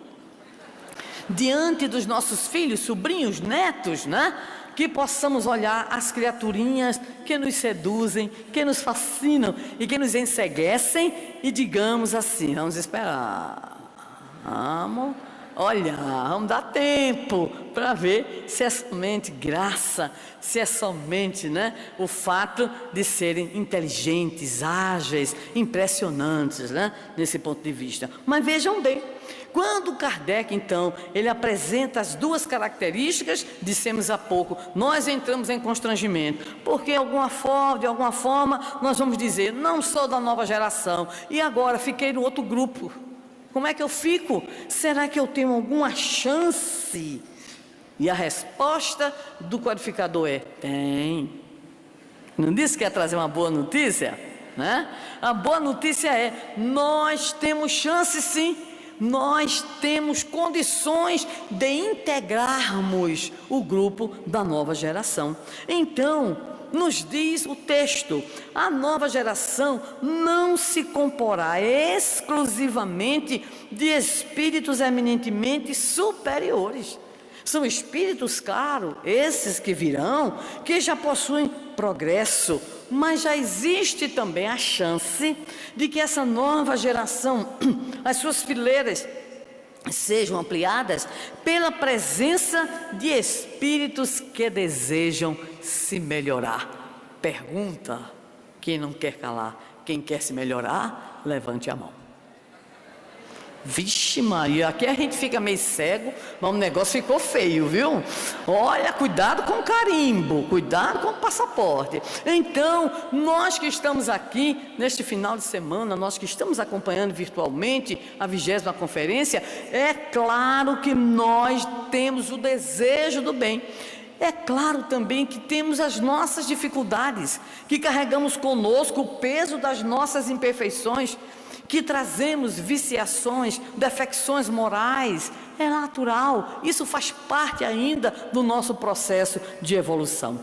[SPEAKER 2] diante dos nossos filhos, sobrinhos, netos, né? Que possamos olhar as criaturinhas que nos seduzem, que nos fascinam e que nos enceguecem e digamos assim: vamos esperar, vamos dar tempo para ver se é somente graça, se é somente, né, o fato de serem inteligentes, ágeis, impressionantes, né, nesse ponto de vista. Mas vejam bem, quando Kardec, então, ele apresenta as 2 características, dissemos há pouco, nós entramos em constrangimento, porque de alguma forma, nós vamos dizer: não sou da nova geração, e agora fiquei no outro grupo. Como é que eu fico? Será que eu tenho alguma chance? E a resposta do qualificador é: tem. Não disse que ia trazer uma boa notícia? Né? A boa notícia é: nós temos chance sim. Nós temos condições de integrarmos o grupo da nova geração. Então, nos diz o texto, a nova geração não se comporá exclusivamente de espíritos eminentemente superiores. São espíritos, claro, esses que virão, que já possuem progresso, mas já existe também a chance de que essa nova geração, as suas fileiras sejam ampliadas pela presença de espíritos que desejam se melhorar. Pergunta, quem não quer calar, quem quer se melhorar, levante a mão. Vixe Maria, aqui a gente fica meio cego, mas o negócio ficou feio, viu? Olha, cuidado com o carimbo, cuidado com o passaporte. Então, nós que estamos aqui neste final de semana, nós que estamos acompanhando virtualmente a 20ª conferência, é claro que nós temos o desejo do bem. É claro também que temos as nossas dificuldades, que carregamos conosco o peso das nossas imperfeições, que trazemos viciações, defecções morais. É natural, isso faz parte ainda do nosso processo de evolução.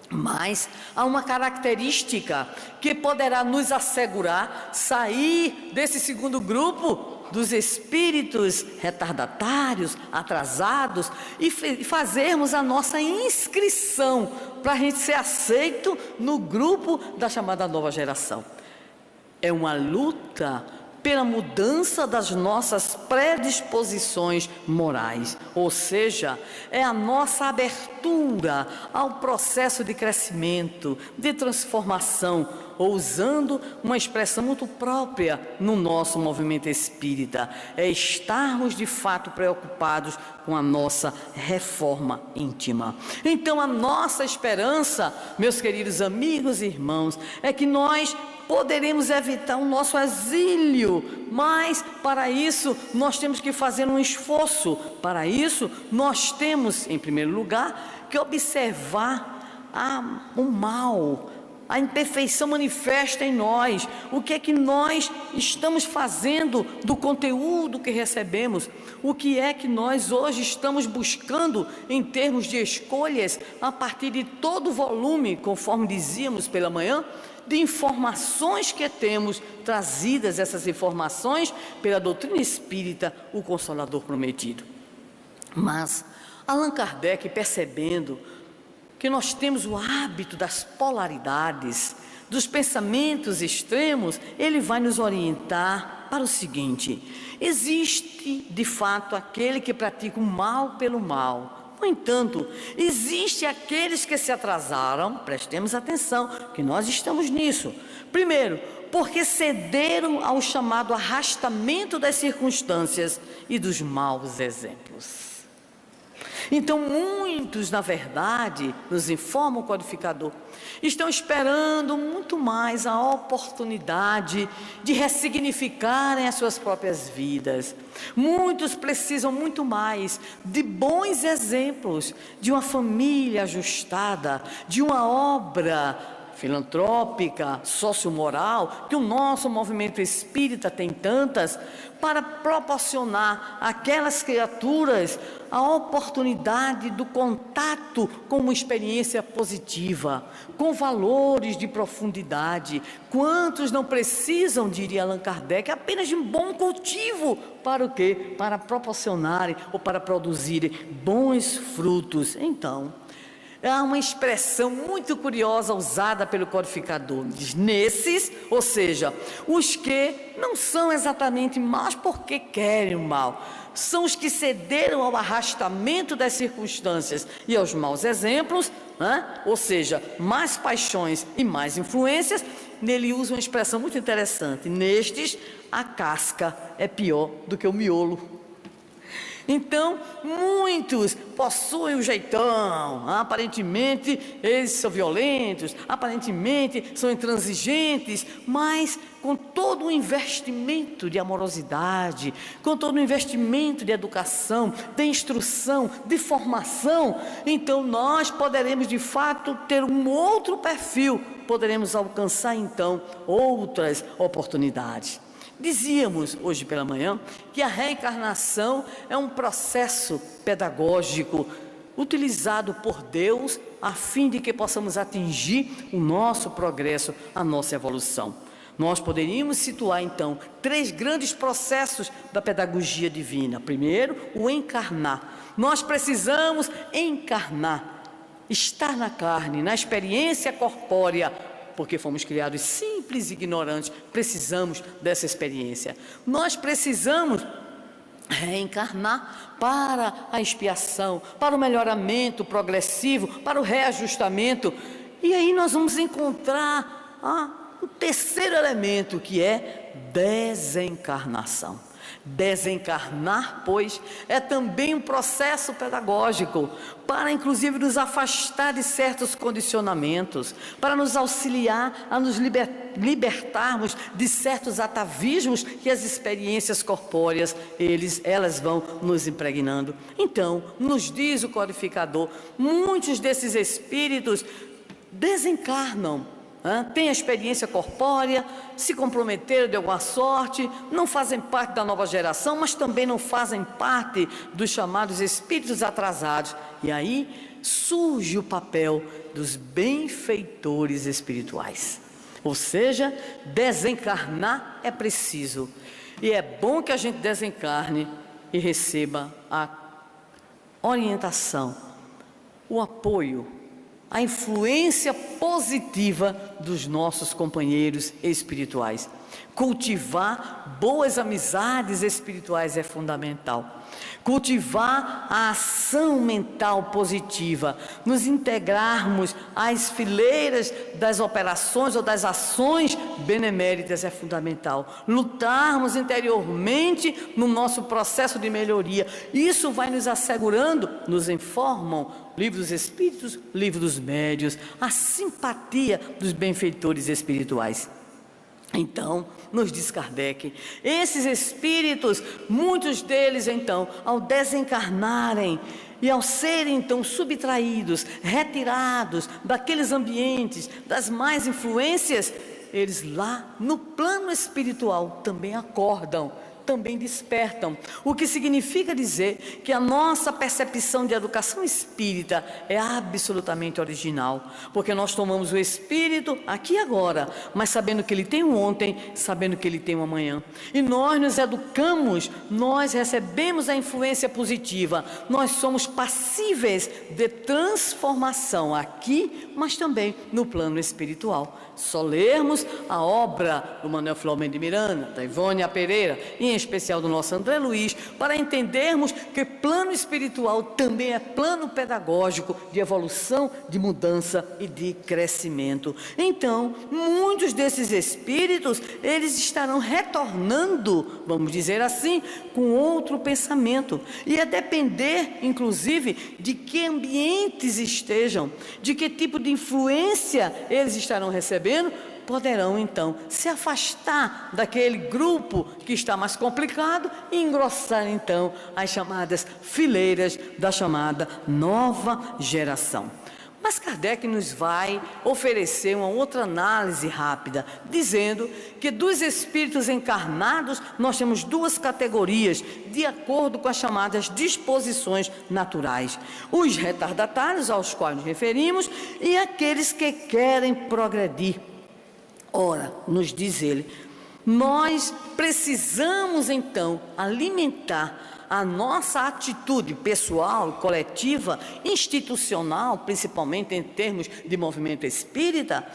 [SPEAKER 2] Mas há uma característica que poderá nos assegurar sair desse segundo grupo dos espíritos retardatários, atrasados, e fazermos a nossa inscrição para a gente ser aceito no grupo da chamada nova geração. É uma luta pela mudança das nossas predisposições morais, ou seja, é a nossa abertura ao processo de crescimento, de transformação, ou usando uma expressão muito própria no nosso movimento espírita, é estarmos de fato preocupados com a nossa reforma íntima. Então a nossa esperança, meus queridos amigos e irmãos, é que nós poderemos evitar o nosso exílio, mas para isso nós temos que fazer um esforço. Para isso nós temos, em primeiro lugar, que observar o mal, a imperfeição manifesta em nós. O que é que nós estamos fazendo do conteúdo que recebemos? O que é que nós hoje estamos buscando em termos de escolhas a partir de todo o volume, conforme dizíamos pela manhã, de informações que temos trazidas, essas informações pela doutrina espírita, o Consolador Prometido. Mas Allan Kardec, percebendo que nós temos o hábito das polaridades, dos pensamentos extremos, ele vai nos orientar para o seguinte: existe de fato aquele que pratica o mal pelo mal. No entanto, existe aqueles que se atrasaram, prestemos atenção, que nós estamos nisso. Primeiro, porque cederam ao chamado arrastamento das circunstâncias e dos maus exemplos. Então, muitos, na verdade, nos informa o codificador, estão esperando muito mais a oportunidade de ressignificarem as suas próprias vidas. Muitos precisam muito mais de bons exemplos, de uma família ajustada, de uma obra filantrópica, sociomoral, que o nosso movimento espírita tem tantas, para proporcionar àquelas criaturas a oportunidade do contato com uma experiência positiva, com valores de profundidade. Quantos não precisam, diria Allan Kardec, apenas de um bom cultivo, para o quê? Para proporcionarem ou para produzirem bons frutos. Então, há uma expressão muito curiosa usada pelo codificador, diz nesses, ou seja, os que não são exatamente maus porque querem o mal, são os que cederam ao arrastamento das circunstâncias e aos maus exemplos, né? Ou seja, mais paixões e mais influências. Nele usa uma expressão muito interessante: nestes a casca é pior do que o miolo. Então, muitos possuem o jeitão, aparentemente eles são violentos, aparentemente são intransigentes, mas com todo o investimento de amorosidade, com todo o investimento de educação, de instrução, de formação, então nós poderemos de fato ter um outro perfil, poderemos alcançar então outras oportunidades. Dizíamos hoje pela manhã que a reencarnação é um processo pedagógico utilizado por Deus a fim de que possamos atingir o nosso progresso, a nossa evolução. Nós poderíamos situar então 3 grandes processos da pedagogia divina. Primeiro, o encarnar. Nós precisamos encarnar, estar na carne, na experiência corpórea, porque fomos criados simples e ignorantes, precisamos dessa experiência. Nós precisamos reencarnar para a expiação, para o melhoramento progressivo, para o reajustamento. E aí nós vamos encontrar o terceiro elemento, que é desencarnação. Desencarnar, pois, é também um processo pedagógico para, inclusive, nos afastar de certos condicionamentos, para nos auxiliar a nos libertarmos de certos atavismos que as experiências corpóreas, elas vão nos impregnando. Então, nos diz o codificador, muitos desses espíritos desencarnam, têm a experiência corpórea, se comprometeram de alguma sorte, não fazem parte da nova geração, mas também não fazem parte dos chamados espíritos atrasados. E aí surge o papel dos benfeitores espirituais. Ou seja, desencarnar é preciso. E é bom que a gente desencarne e receba a orientação, o apoio, a influência positiva dos nossos companheiros espirituais. Cultivar boas amizades espirituais é fundamental. Cultivar a ação mental positiva, nos integrarmos às fileiras das operações ou das ações beneméritas é fundamental. Lutarmos interiormente no nosso processo de melhoria. Isso vai nos assegurando, nos informam Livro dos Espíritos, Livro dos Médiuns, a simpatia dos benfeitores espirituais. Então, nos diz Kardec, esses espíritos, muitos deles então, ao desencarnarem e ao serem então subtraídos, retirados daqueles ambientes, das más influências, eles lá no plano espiritual também acordam, também despertam, o que significa dizer que a nossa percepção de educação espírita é absolutamente original, porque nós tomamos o espírito aqui e agora, mas sabendo que ele tem um ontem, sabendo que ele tem um amanhã, e nós nos educamos, nós recebemos a influência positiva, nós somos passíveis de transformação aqui, mas também no plano espiritual. Só lermos a obra do Manuel Filomeno de Miranda, da Ivônia Pereira, e em especial do nosso André Luiz, para entendermos que plano espiritual também é plano pedagógico de evolução, de mudança e de crescimento. Então, muitos desses espíritos, eles estarão retornando, vamos dizer assim, com outro pensamento, e a depender, inclusive, de que ambientes estejam, de que tipo de influência eles estarão recebendo, poderão então se afastar daquele grupo que está mais complicado e engrossar então as chamadas fileiras da chamada nova geração. Mas Kardec nos vai oferecer uma outra análise rápida, dizendo que dos espíritos encarnados nós temos duas categorias, de acordo com as chamadas disposições naturais: os retardatários, aos quais nos referimos, e aqueles que querem progredir. Ora, nos diz ele, nós precisamos então alimentar a nossa atitude pessoal, coletiva, institucional, principalmente em termos de movimento espírita.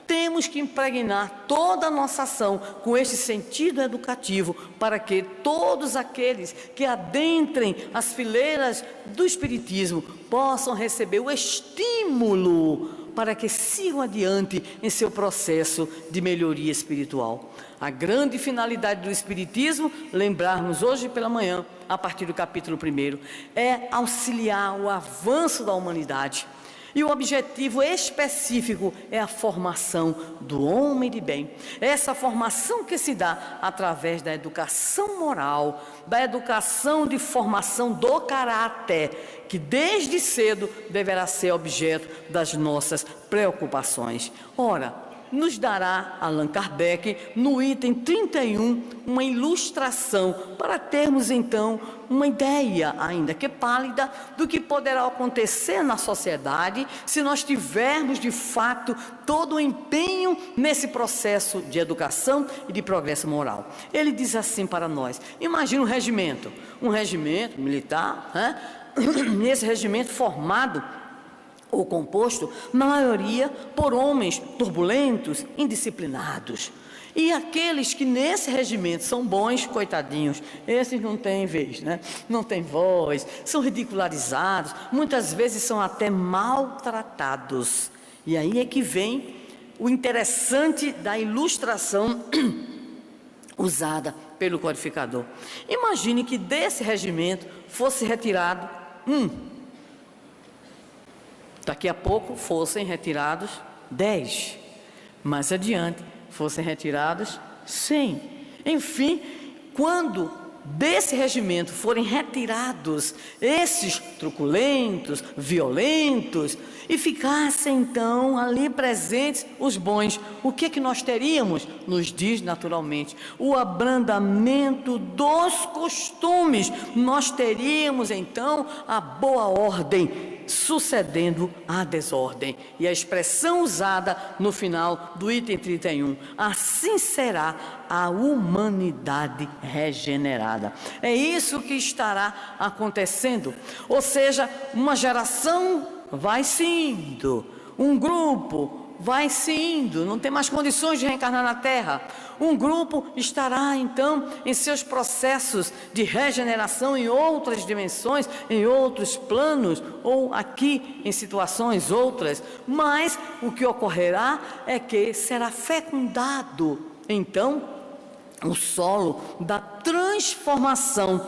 [SPEAKER 2] Temos que impregnar toda a nossa ação com este sentido educativo, para que todos aqueles que adentrem as fileiras do Espiritismo possam receber o estímulo para que sigam adiante em seu processo de melhoria espiritual. A grande finalidade do Espiritismo, lembrarmos hoje pela manhã, a partir do capítulo 1, é auxiliar o avanço da humanidade. E o objetivo específico é a formação do homem de bem. Essa formação que se dá através da educação moral, da educação de formação do caráter, que desde cedo deverá ser objeto das nossas preocupações. Ora, nos dará Allan Kardec, no item 31, uma ilustração para termos então uma ideia, ainda que pálida, do que poderá acontecer na sociedade se nós tivermos de fato todo o empenho nesse processo de educação e de progresso moral. Ele diz assim para nós: imagina um regimento militar, esse regimento formado ou composto, na maioria, por homens turbulentos, indisciplinados. E aqueles que nesse regimento são bons, coitadinhos, esses não têm vez, né? Não têm voz, são ridicularizados, muitas vezes são até maltratados. E aí é que vem o interessante da ilustração usada pelo codificador. Imagine que desse regimento fosse retirado daqui a pouco fossem retirados 10, mais adiante fossem retirados 100. Enfim, quando desse regimento forem retirados esses truculentos, violentos, e ficassem então ali presentes os bons, o que é que nós teríamos? Nos diz naturalmente o abrandamento dos costumes. Nós teríamos então a boa ordem sucedendo à desordem. E a expressão usada no final do item 31, assim será a humanidade regenerada. É isso que estará acontecendo. Ou seja, uma geração vai se indo, um grupo vai se indo, não tem mais condições de reencarnar na Terra. Um grupo estará então em seus processos de regeneração em outras dimensões, em outros planos, ou aqui em situações outras. Mas o que ocorrerá é que será fecundado então o solo da transformação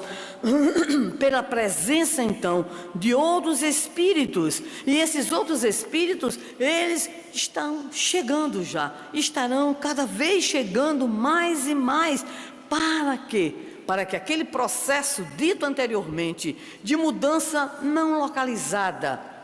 [SPEAKER 2] pela presença então de outros espíritos. E esses outros espíritos, eles estão chegando já, estarão cada vez chegando mais e mais. Para quê? Para que aquele processo dito anteriormente de mudança não localizada,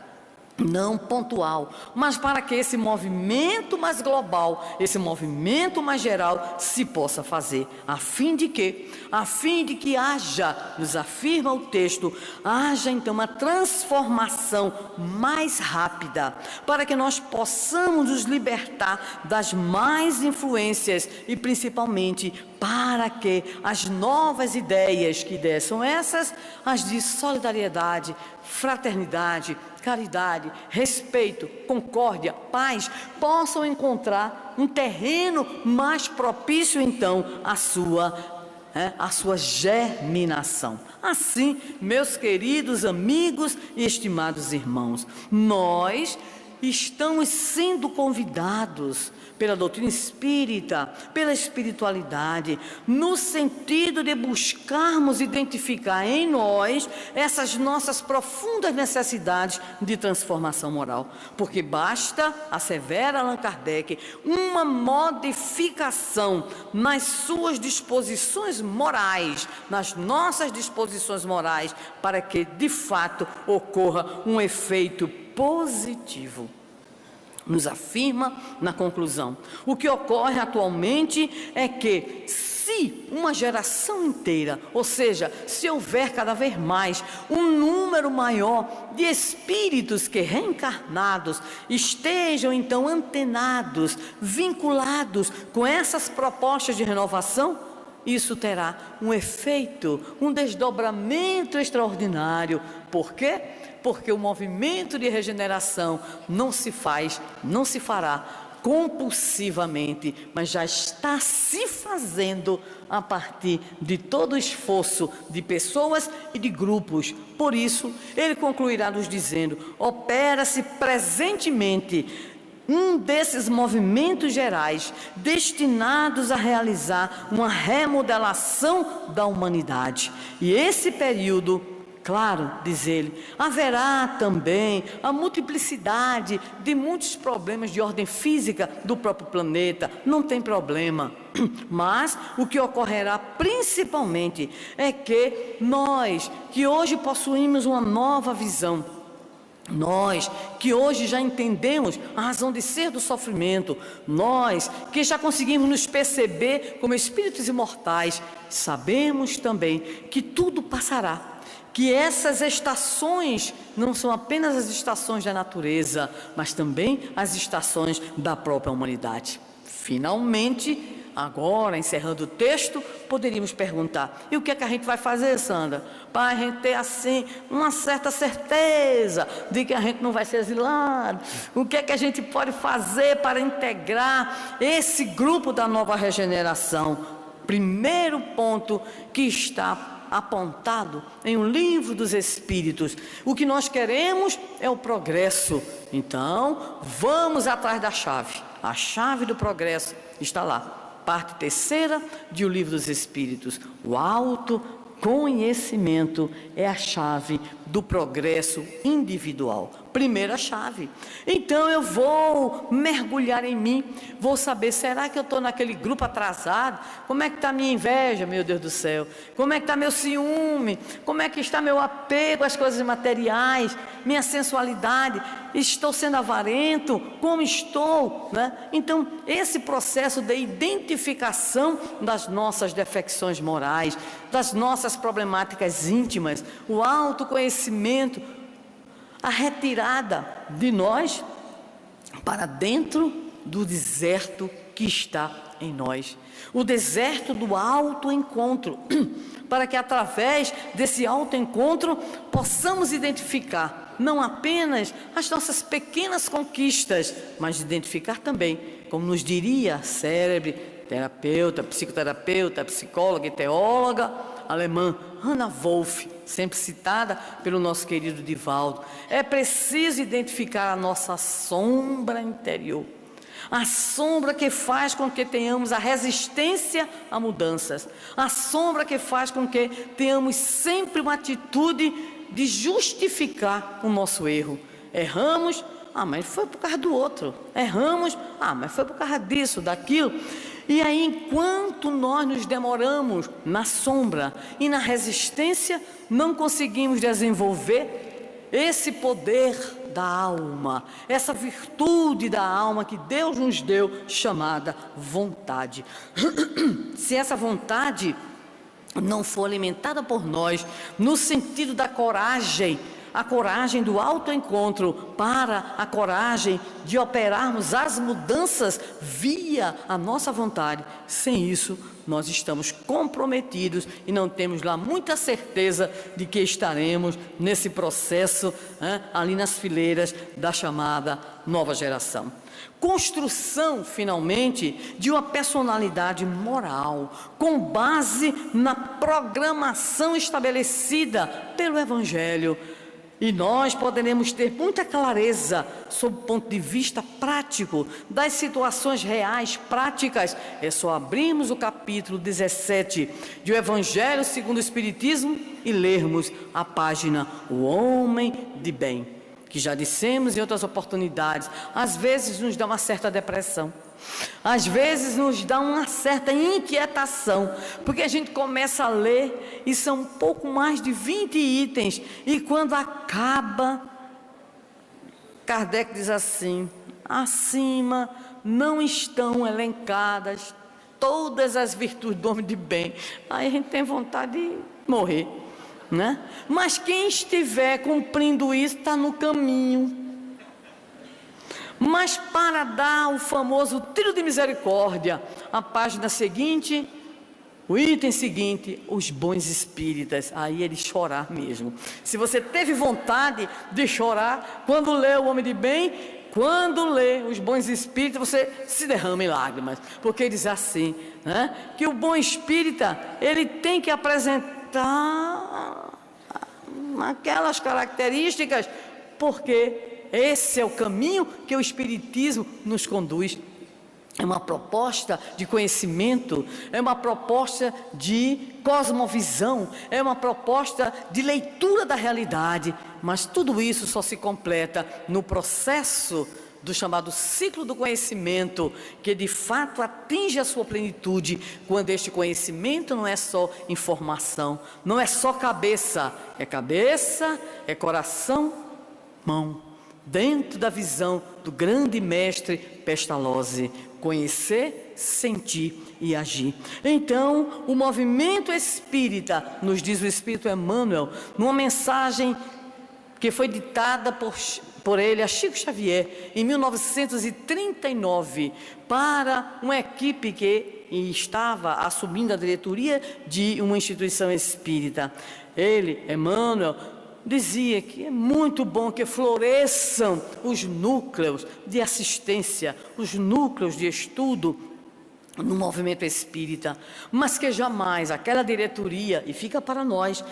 [SPEAKER 2] não pontual, mas para que esse movimento mais global, esse movimento mais geral se possa fazer, a fim de que haja, nos afirma o texto, haja então uma transformação mais rápida, para que nós possamos nos libertar das más influências e principalmente para que as novas ideias, que ideias são essas? As de solidariedade, fraternidade, caridade, respeito, concórdia, paz, possam encontrar um terreno mais propício então à sua germinação. Assim, meus queridos amigos e estimados irmãos, nós estamos sendo convidados pela doutrina espírita, pela espiritualidade, no sentido de buscarmos identificar em nós essas nossas profundas necessidades de transformação moral. Porque basta, assevera Allan Kardec, uma modificação nas suas disposições morais, nas nossas disposições morais, para que de fato ocorra um efeito positivo. Nos afirma na conclusão. O que ocorre atualmente é que, se uma geração inteira, ou seja, se houver cada vez mais um número maior de espíritos que reencarnados estejam então antenados, vinculados com essas propostas de renovação, isso terá um efeito, um desdobramento extraordinário. Por quê? Porque o movimento de regeneração não se fará compulsivamente, mas já está se fazendo a partir de todo o esforço de pessoas e de grupos. Por isso, ele concluirá nos dizendo: opera-se presentemente um desses movimentos gerais destinados a realizar uma remodelação da humanidade. E esse período, claro, diz ele, haverá também a multiplicidade de muitos problemas de ordem física do próprio planeta, não tem problema. Mas o que ocorrerá principalmente é que nós, que hoje possuímos uma nova visão, nós que hoje já entendemos a razão de ser do sofrimento, nós que já conseguimos nos perceber como espíritos imortais, sabemos também que tudo passará, que essas estações não são apenas as estações da natureza, mas também as estações da própria humanidade. Finalmente, Agora, encerrando o texto, poderíamos perguntar: e o que é que a gente vai fazer, Sandra? Para a gente ter, assim, uma certa certeza de que a gente não vai ser exilado. O que é que a gente pode fazer para integrar esse grupo da nova regeneração? Primeiro ponto que está apontado em um livro dos Espíritos. O que nós queremos é o progresso. Então, vamos atrás da chave. A chave do progresso está lá. Parte terceira de O Livro dos Espíritos. O autoconhecimento é a chave do progresso individual. Primeira chave. Então eu vou mergulhar em mim, vou saber, será que eu estou naquele grupo atrasado? Como é que está a minha inveja, meu Deus do céu? Como é que está meu ciúme? Como é que está meu apego às coisas materiais? Minha sensualidade? Estou sendo avarento? Como estou? Né? Então, esse processo de identificação das nossas defecções morais, das nossas problemáticas íntimas, o autoconhecimento, a retirada de nós para dentro do deserto que está em nós. O deserto do autoencontro, para que através desse autoencontro possamos identificar não apenas as nossas pequenas conquistas, mas identificar também, como nos diria Cérebre, terapeuta, psicoterapeuta, psicóloga e teóloga alemã Hannah Wolff, sempre citada pelo nosso querido Divaldo, é preciso identificar a nossa sombra interior, a sombra que faz com que tenhamos a resistência a mudanças, a sombra que faz com que tenhamos sempre uma atitude de justificar o nosso erro. Erramos, mas foi por causa do outro. Erramos, mas foi por causa disso, daquilo. E aí, enquanto nós nos demoramos na sombra e na resistência, não conseguimos desenvolver esse poder da alma, essa virtude da alma que Deus nos deu, chamada vontade. Se essa vontade não for alimentada por nós, no sentido da coragem, a coragem do autoencontro para a coragem de operarmos as mudanças via a nossa vontade, sem isso nós estamos comprometidos e não temos lá muita certeza de que estaremos nesse processo, ali nas fileiras da chamada nova geração. Construção, finalmente, de uma personalidade moral, com base na programação estabelecida pelo Evangelho. E nós poderemos ter muita clareza sob o ponto de vista prático das situações reais, práticas. É só abrirmos o capítulo 17 de O Evangelho segundo o Espiritismo e lermos a página O Homem de Bem, que já dissemos em outras oportunidades, às vezes nos dá uma certa depressão, às vezes nos dá uma certa inquietação, porque a gente começa a ler e são um pouco mais de 20 itens, e quando acaba, Kardec diz assim: acima não estão elencadas todas as virtudes do homem de bem. Aí a gente tem vontade de morrer, né? Mas quem estiver cumprindo isso está no caminho. Mas para dar o famoso tiro de misericórdia, a página seguinte, o item seguinte, os bons espíritas, aí ele chorar mesmo. Se você teve vontade de chorar quando lê o Homem de Bem, quando lê os bons espíritas, você se derrama em lágrimas, porque diz assim, né, que o bom espírita, ele tem que apresentar aquelas características, porque esse é o caminho que o Espiritismo nos conduz. É uma proposta de conhecimento, é uma proposta de cosmovisão, é uma proposta de leitura da realidade, mas tudo isso só se completa no processo do chamado ciclo do conhecimento, que de fato atinge a sua plenitude, quando este conhecimento não é só informação, não é só cabeça, é coração, mão, dentro da visão do grande mestre Pestalozzi: conhecer, sentir e agir. Então, o movimento espírita, nos diz o Espírito Emmanuel, numa mensagem que foi ditada por ele a Chico Xavier em 1939 para uma equipe que estava assumindo a diretoria de uma instituição espírita. Ele, Emmanuel, dizia que é muito bom que floresçam os núcleos de assistência, os núcleos de estudo no movimento espírita, mas que jamais aquela diretoria, e fica para nós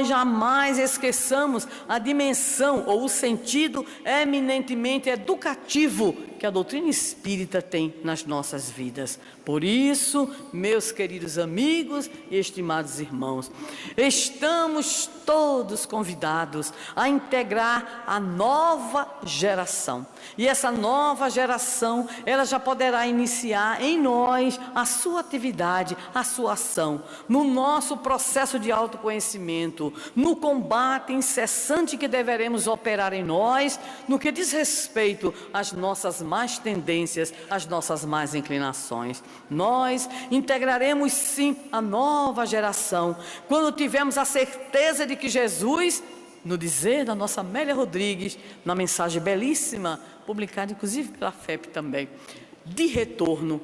[SPEAKER 2] jamais esqueçamos a dimensão ou o sentido eminentemente educativo que a doutrina espírita tem nas nossas vidas. Por isso, meus queridos amigos e estimados irmãos, estamos todos convidados a integrar a nova geração. E essa nova geração, ela já poderá iniciar em nós a sua atividade, a sua ação, no nosso processo de autoconhecimento, no combate incessante que deveremos operar em nós, no que diz respeito às nossas más tendências, às nossas más inclinações. Nós integraremos sim a nova geração, quando tivermos a certeza de que Jesus, no dizer da nossa Amélia Rodrigues, na mensagem belíssima, publicada inclusive pela FEP também, de retorno,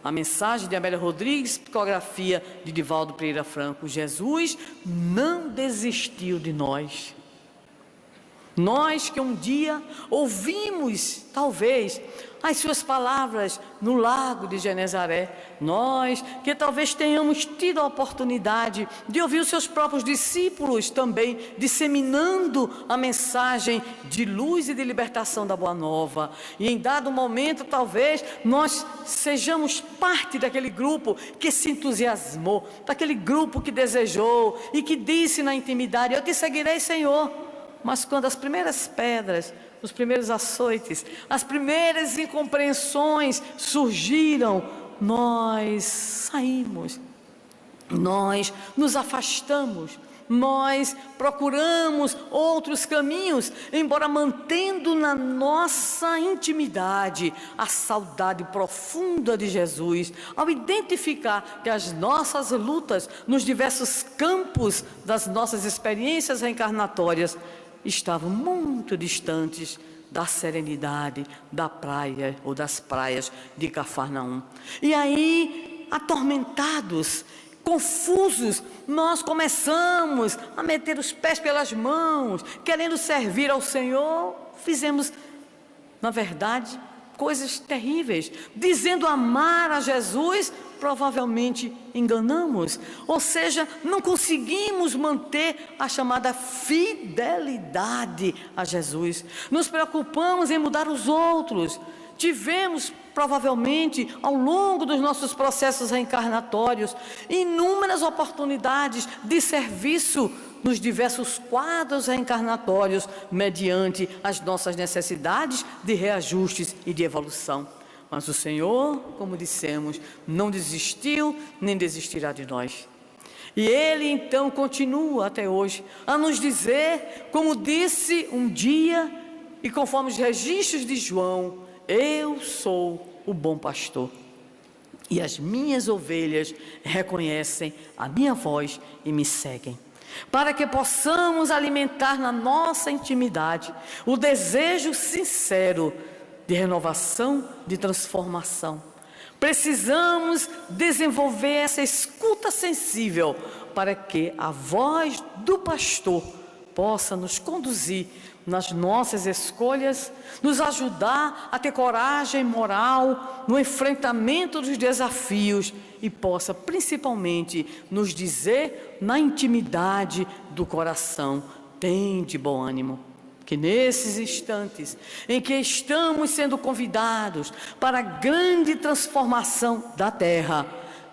[SPEAKER 2] a mensagem de Amélia Rodrigues, psicografia de Divaldo Pereira Franco, Jesus não desistiu de nós. Nós que um dia ouvimos, talvez, as suas palavras no lago de Genezaré, nós que talvez tenhamos tido a oportunidade de ouvir os seus próprios discípulos também disseminando a mensagem de luz e de libertação da Boa Nova, e em dado momento talvez nós sejamos parte daquele grupo que se entusiasmou, daquele grupo que desejou e que disse na intimidade: eu te seguirei, Senhor. Mas quando as primeiras pedras, os primeiros açoites, as primeiras incompreensões surgiram, nós saímos, nós nos afastamos, nós procuramos outros caminhos, embora mantendo na nossa intimidade a saudade profunda de Jesus, ao identificar que as nossas lutas nos diversos campos das nossas experiências reencarnatórias estavam muito distantes da serenidade da praia ou das praias de Cafarnaum. E aí, atormentados, confusos, nós começamos a meter os pés pelas mãos, querendo servir ao Senhor. Fizemos, na verdade, coisas terríveis, dizendo amar a Jesus, provavelmente enganamos, ou seja, não conseguimos manter a chamada fidelidade a Jesus. Nos preocupamos em mudar os outros. Tivemos, provavelmente, ao longo dos nossos processos reencarnatórios, inúmeras oportunidades de serviço nos diversos quadros reencarnatórios, mediante as nossas necessidades de reajustes e de evolução. Mas o Senhor, como dissemos, não desistiu nem desistirá de nós. E Ele então continua até hoje a nos dizer, como disse um dia, e conforme os registros de João: eu sou o bom pastor, e as minhas ovelhas reconhecem a minha voz e me seguem. Para que possamos alimentar na nossa intimidade o desejo sincero de renovação, de transformação, precisamos desenvolver essa escuta sensível para que a voz do pastor possa nos conduzir nas nossas escolhas, nos ajudar a ter coragem moral no enfrentamento dos desafios e possa principalmente nos dizer na intimidade do coração: tende bom ânimo. Que nesses instantes em que estamos sendo convidados para a grande transformação da Terra,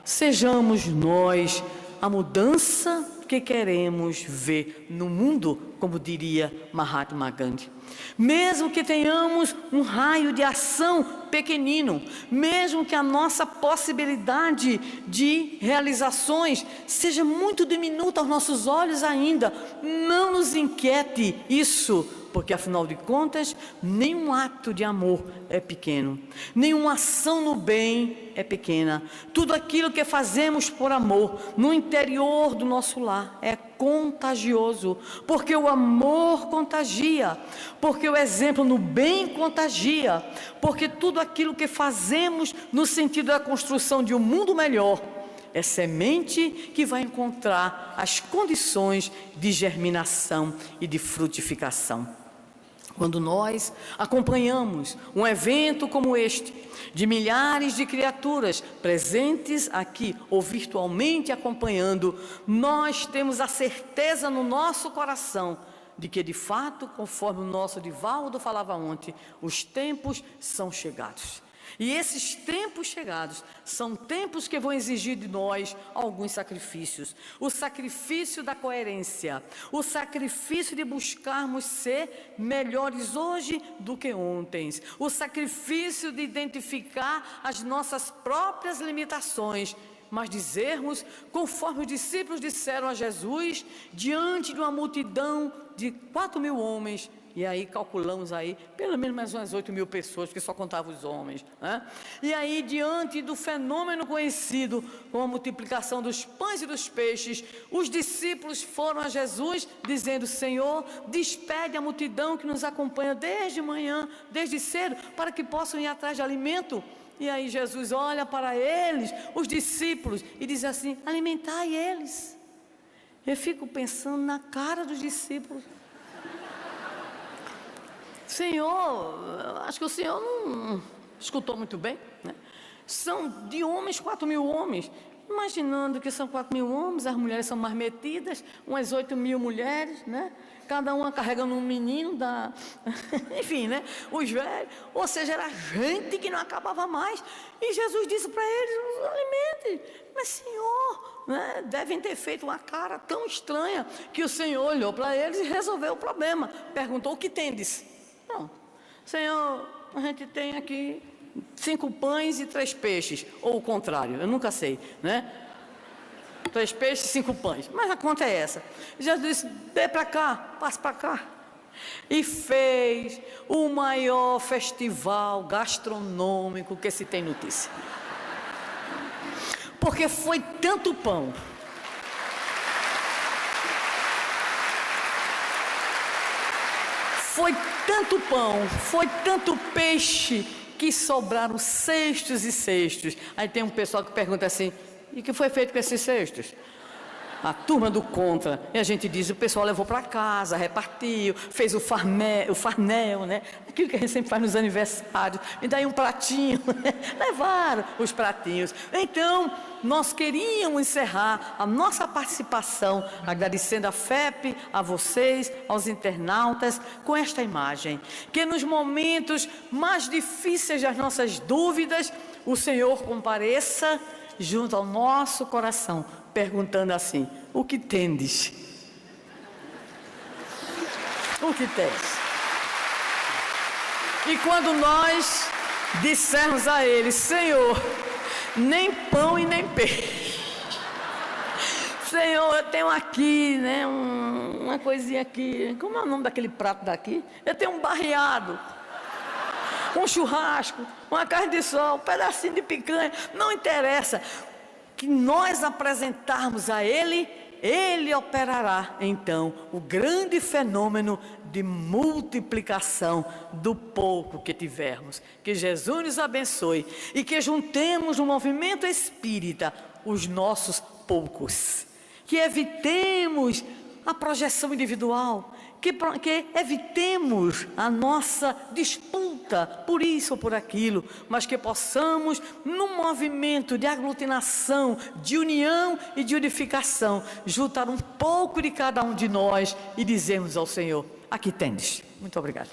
[SPEAKER 2] sejamos nós a mudança que queremos ver no mundo, como diria Mahatma Gandhi. Mesmo que tenhamos um raio de ação pequenino, mesmo que a nossa possibilidade de realizações seja muito diminuta aos nossos olhos ainda, não nos inquiete isso, porque afinal de contas, nenhum ato de amor é pequeno, nenhuma ação no bem é pequena. Tudo aquilo que fazemos por amor no interior do nosso lar é contagioso, porque o amor contagia, porque o exemplo no bem contagia, porque tudo aquilo que fazemos no sentido da construção de um mundo melhor é semente que vai encontrar as condições de germinação e de frutificação. Quando nós acompanhamos um evento como este, de milhares de criaturas presentes aqui ou virtualmente acompanhando, nós temos a certeza no nosso coração de que, de fato, conforme o nosso Divaldo falava ontem, os tempos são chegados. E esses tempos chegados são tempos que vão exigir de nós alguns sacrifícios. O sacrifício da coerência, o sacrifício de buscarmos ser melhores hoje do que ontem, o sacrifício de identificar as nossas próprias limitações, mas dizermos, conforme os discípulos disseram a Jesus, diante de uma multidão de 4.000 homens, e aí calculamos aí, pelo menos mais umas 8.000 pessoas, porque só contavam os homens, né? E aí, diante do fenômeno conhecido como a multiplicação dos pães e dos peixes, os discípulos foram a Jesus, dizendo: Senhor, despede a multidão que nos acompanha desde manhã, desde cedo, para que possam ir atrás de alimento. E aí Jesus olha para eles, os discípulos, e diz assim: alimentai eles. Eu fico pensando na cara dos discípulos. Senhor, acho que o Senhor não escutou muito bem, né? São de homens 4.000 homens, imaginando que são 4.000 homens, as mulheres são mais metidas, umas 8.000 mulheres, né? Cada uma carregando um menino, enfim, né? Os velhos, ou seja, era gente que não acabava mais, e Jesus disse para eles: alimente. Mas Senhor, né? Devem ter feito uma cara tão estranha, que o Senhor olhou para eles e resolveu o problema, perguntou: o que tendes? Não, Senhor, a gente tem aqui 5 pães e 3 peixes, ou o contrário, eu nunca sei, né? 3 peixes e 5 pães, mas a conta é essa. Jesus disse: dê para cá, passe para cá. E fez o maior festival gastronômico que se tem notícia, porque foi tanto pão, foi tanto pão, foi tanto peixe, que sobraram cestos e cestos. Aí tem um pessoal que pergunta assim: e o que foi feito com esses cestos? A turma do contra. E a gente diz: o pessoal levou para casa, repartiu, fez o farnel, né? Aquilo que a gente sempre faz nos aniversários. E daí um pratinho, né? Levaram os pratinhos. Então, nós queríamos encerrar a nossa participação agradecendo a FEP, a vocês, aos internautas, com esta imagem. Que nos momentos mais difíceis das nossas dúvidas, o Senhor compareça junto ao nosso coração, perguntando assim: o que tendes? O que tens? E quando nós dissermos a Ele: Senhor, nem pão e nem peixe, Senhor, eu tenho aqui, né, uma coisinha aqui, como é o nome daquele prato daqui? Eu tenho um barreado, um churrasco, uma carne de sol, um pedacinho de picanha, não interessa. Que nós apresentarmos a Ele, Ele operará então o grande fenômeno de multiplicação do pouco que tivermos. Que Jesus nos abençoe e que juntemos no movimento espírita os nossos poucos, que evitemos a projeção individual, que evitemos a nossa disputa por isso ou por aquilo, mas que possamos, num movimento de aglutinação, de união e de unificação, juntar um pouco de cada um de nós e dizermos ao Senhor: aqui tendes. Muito obrigado.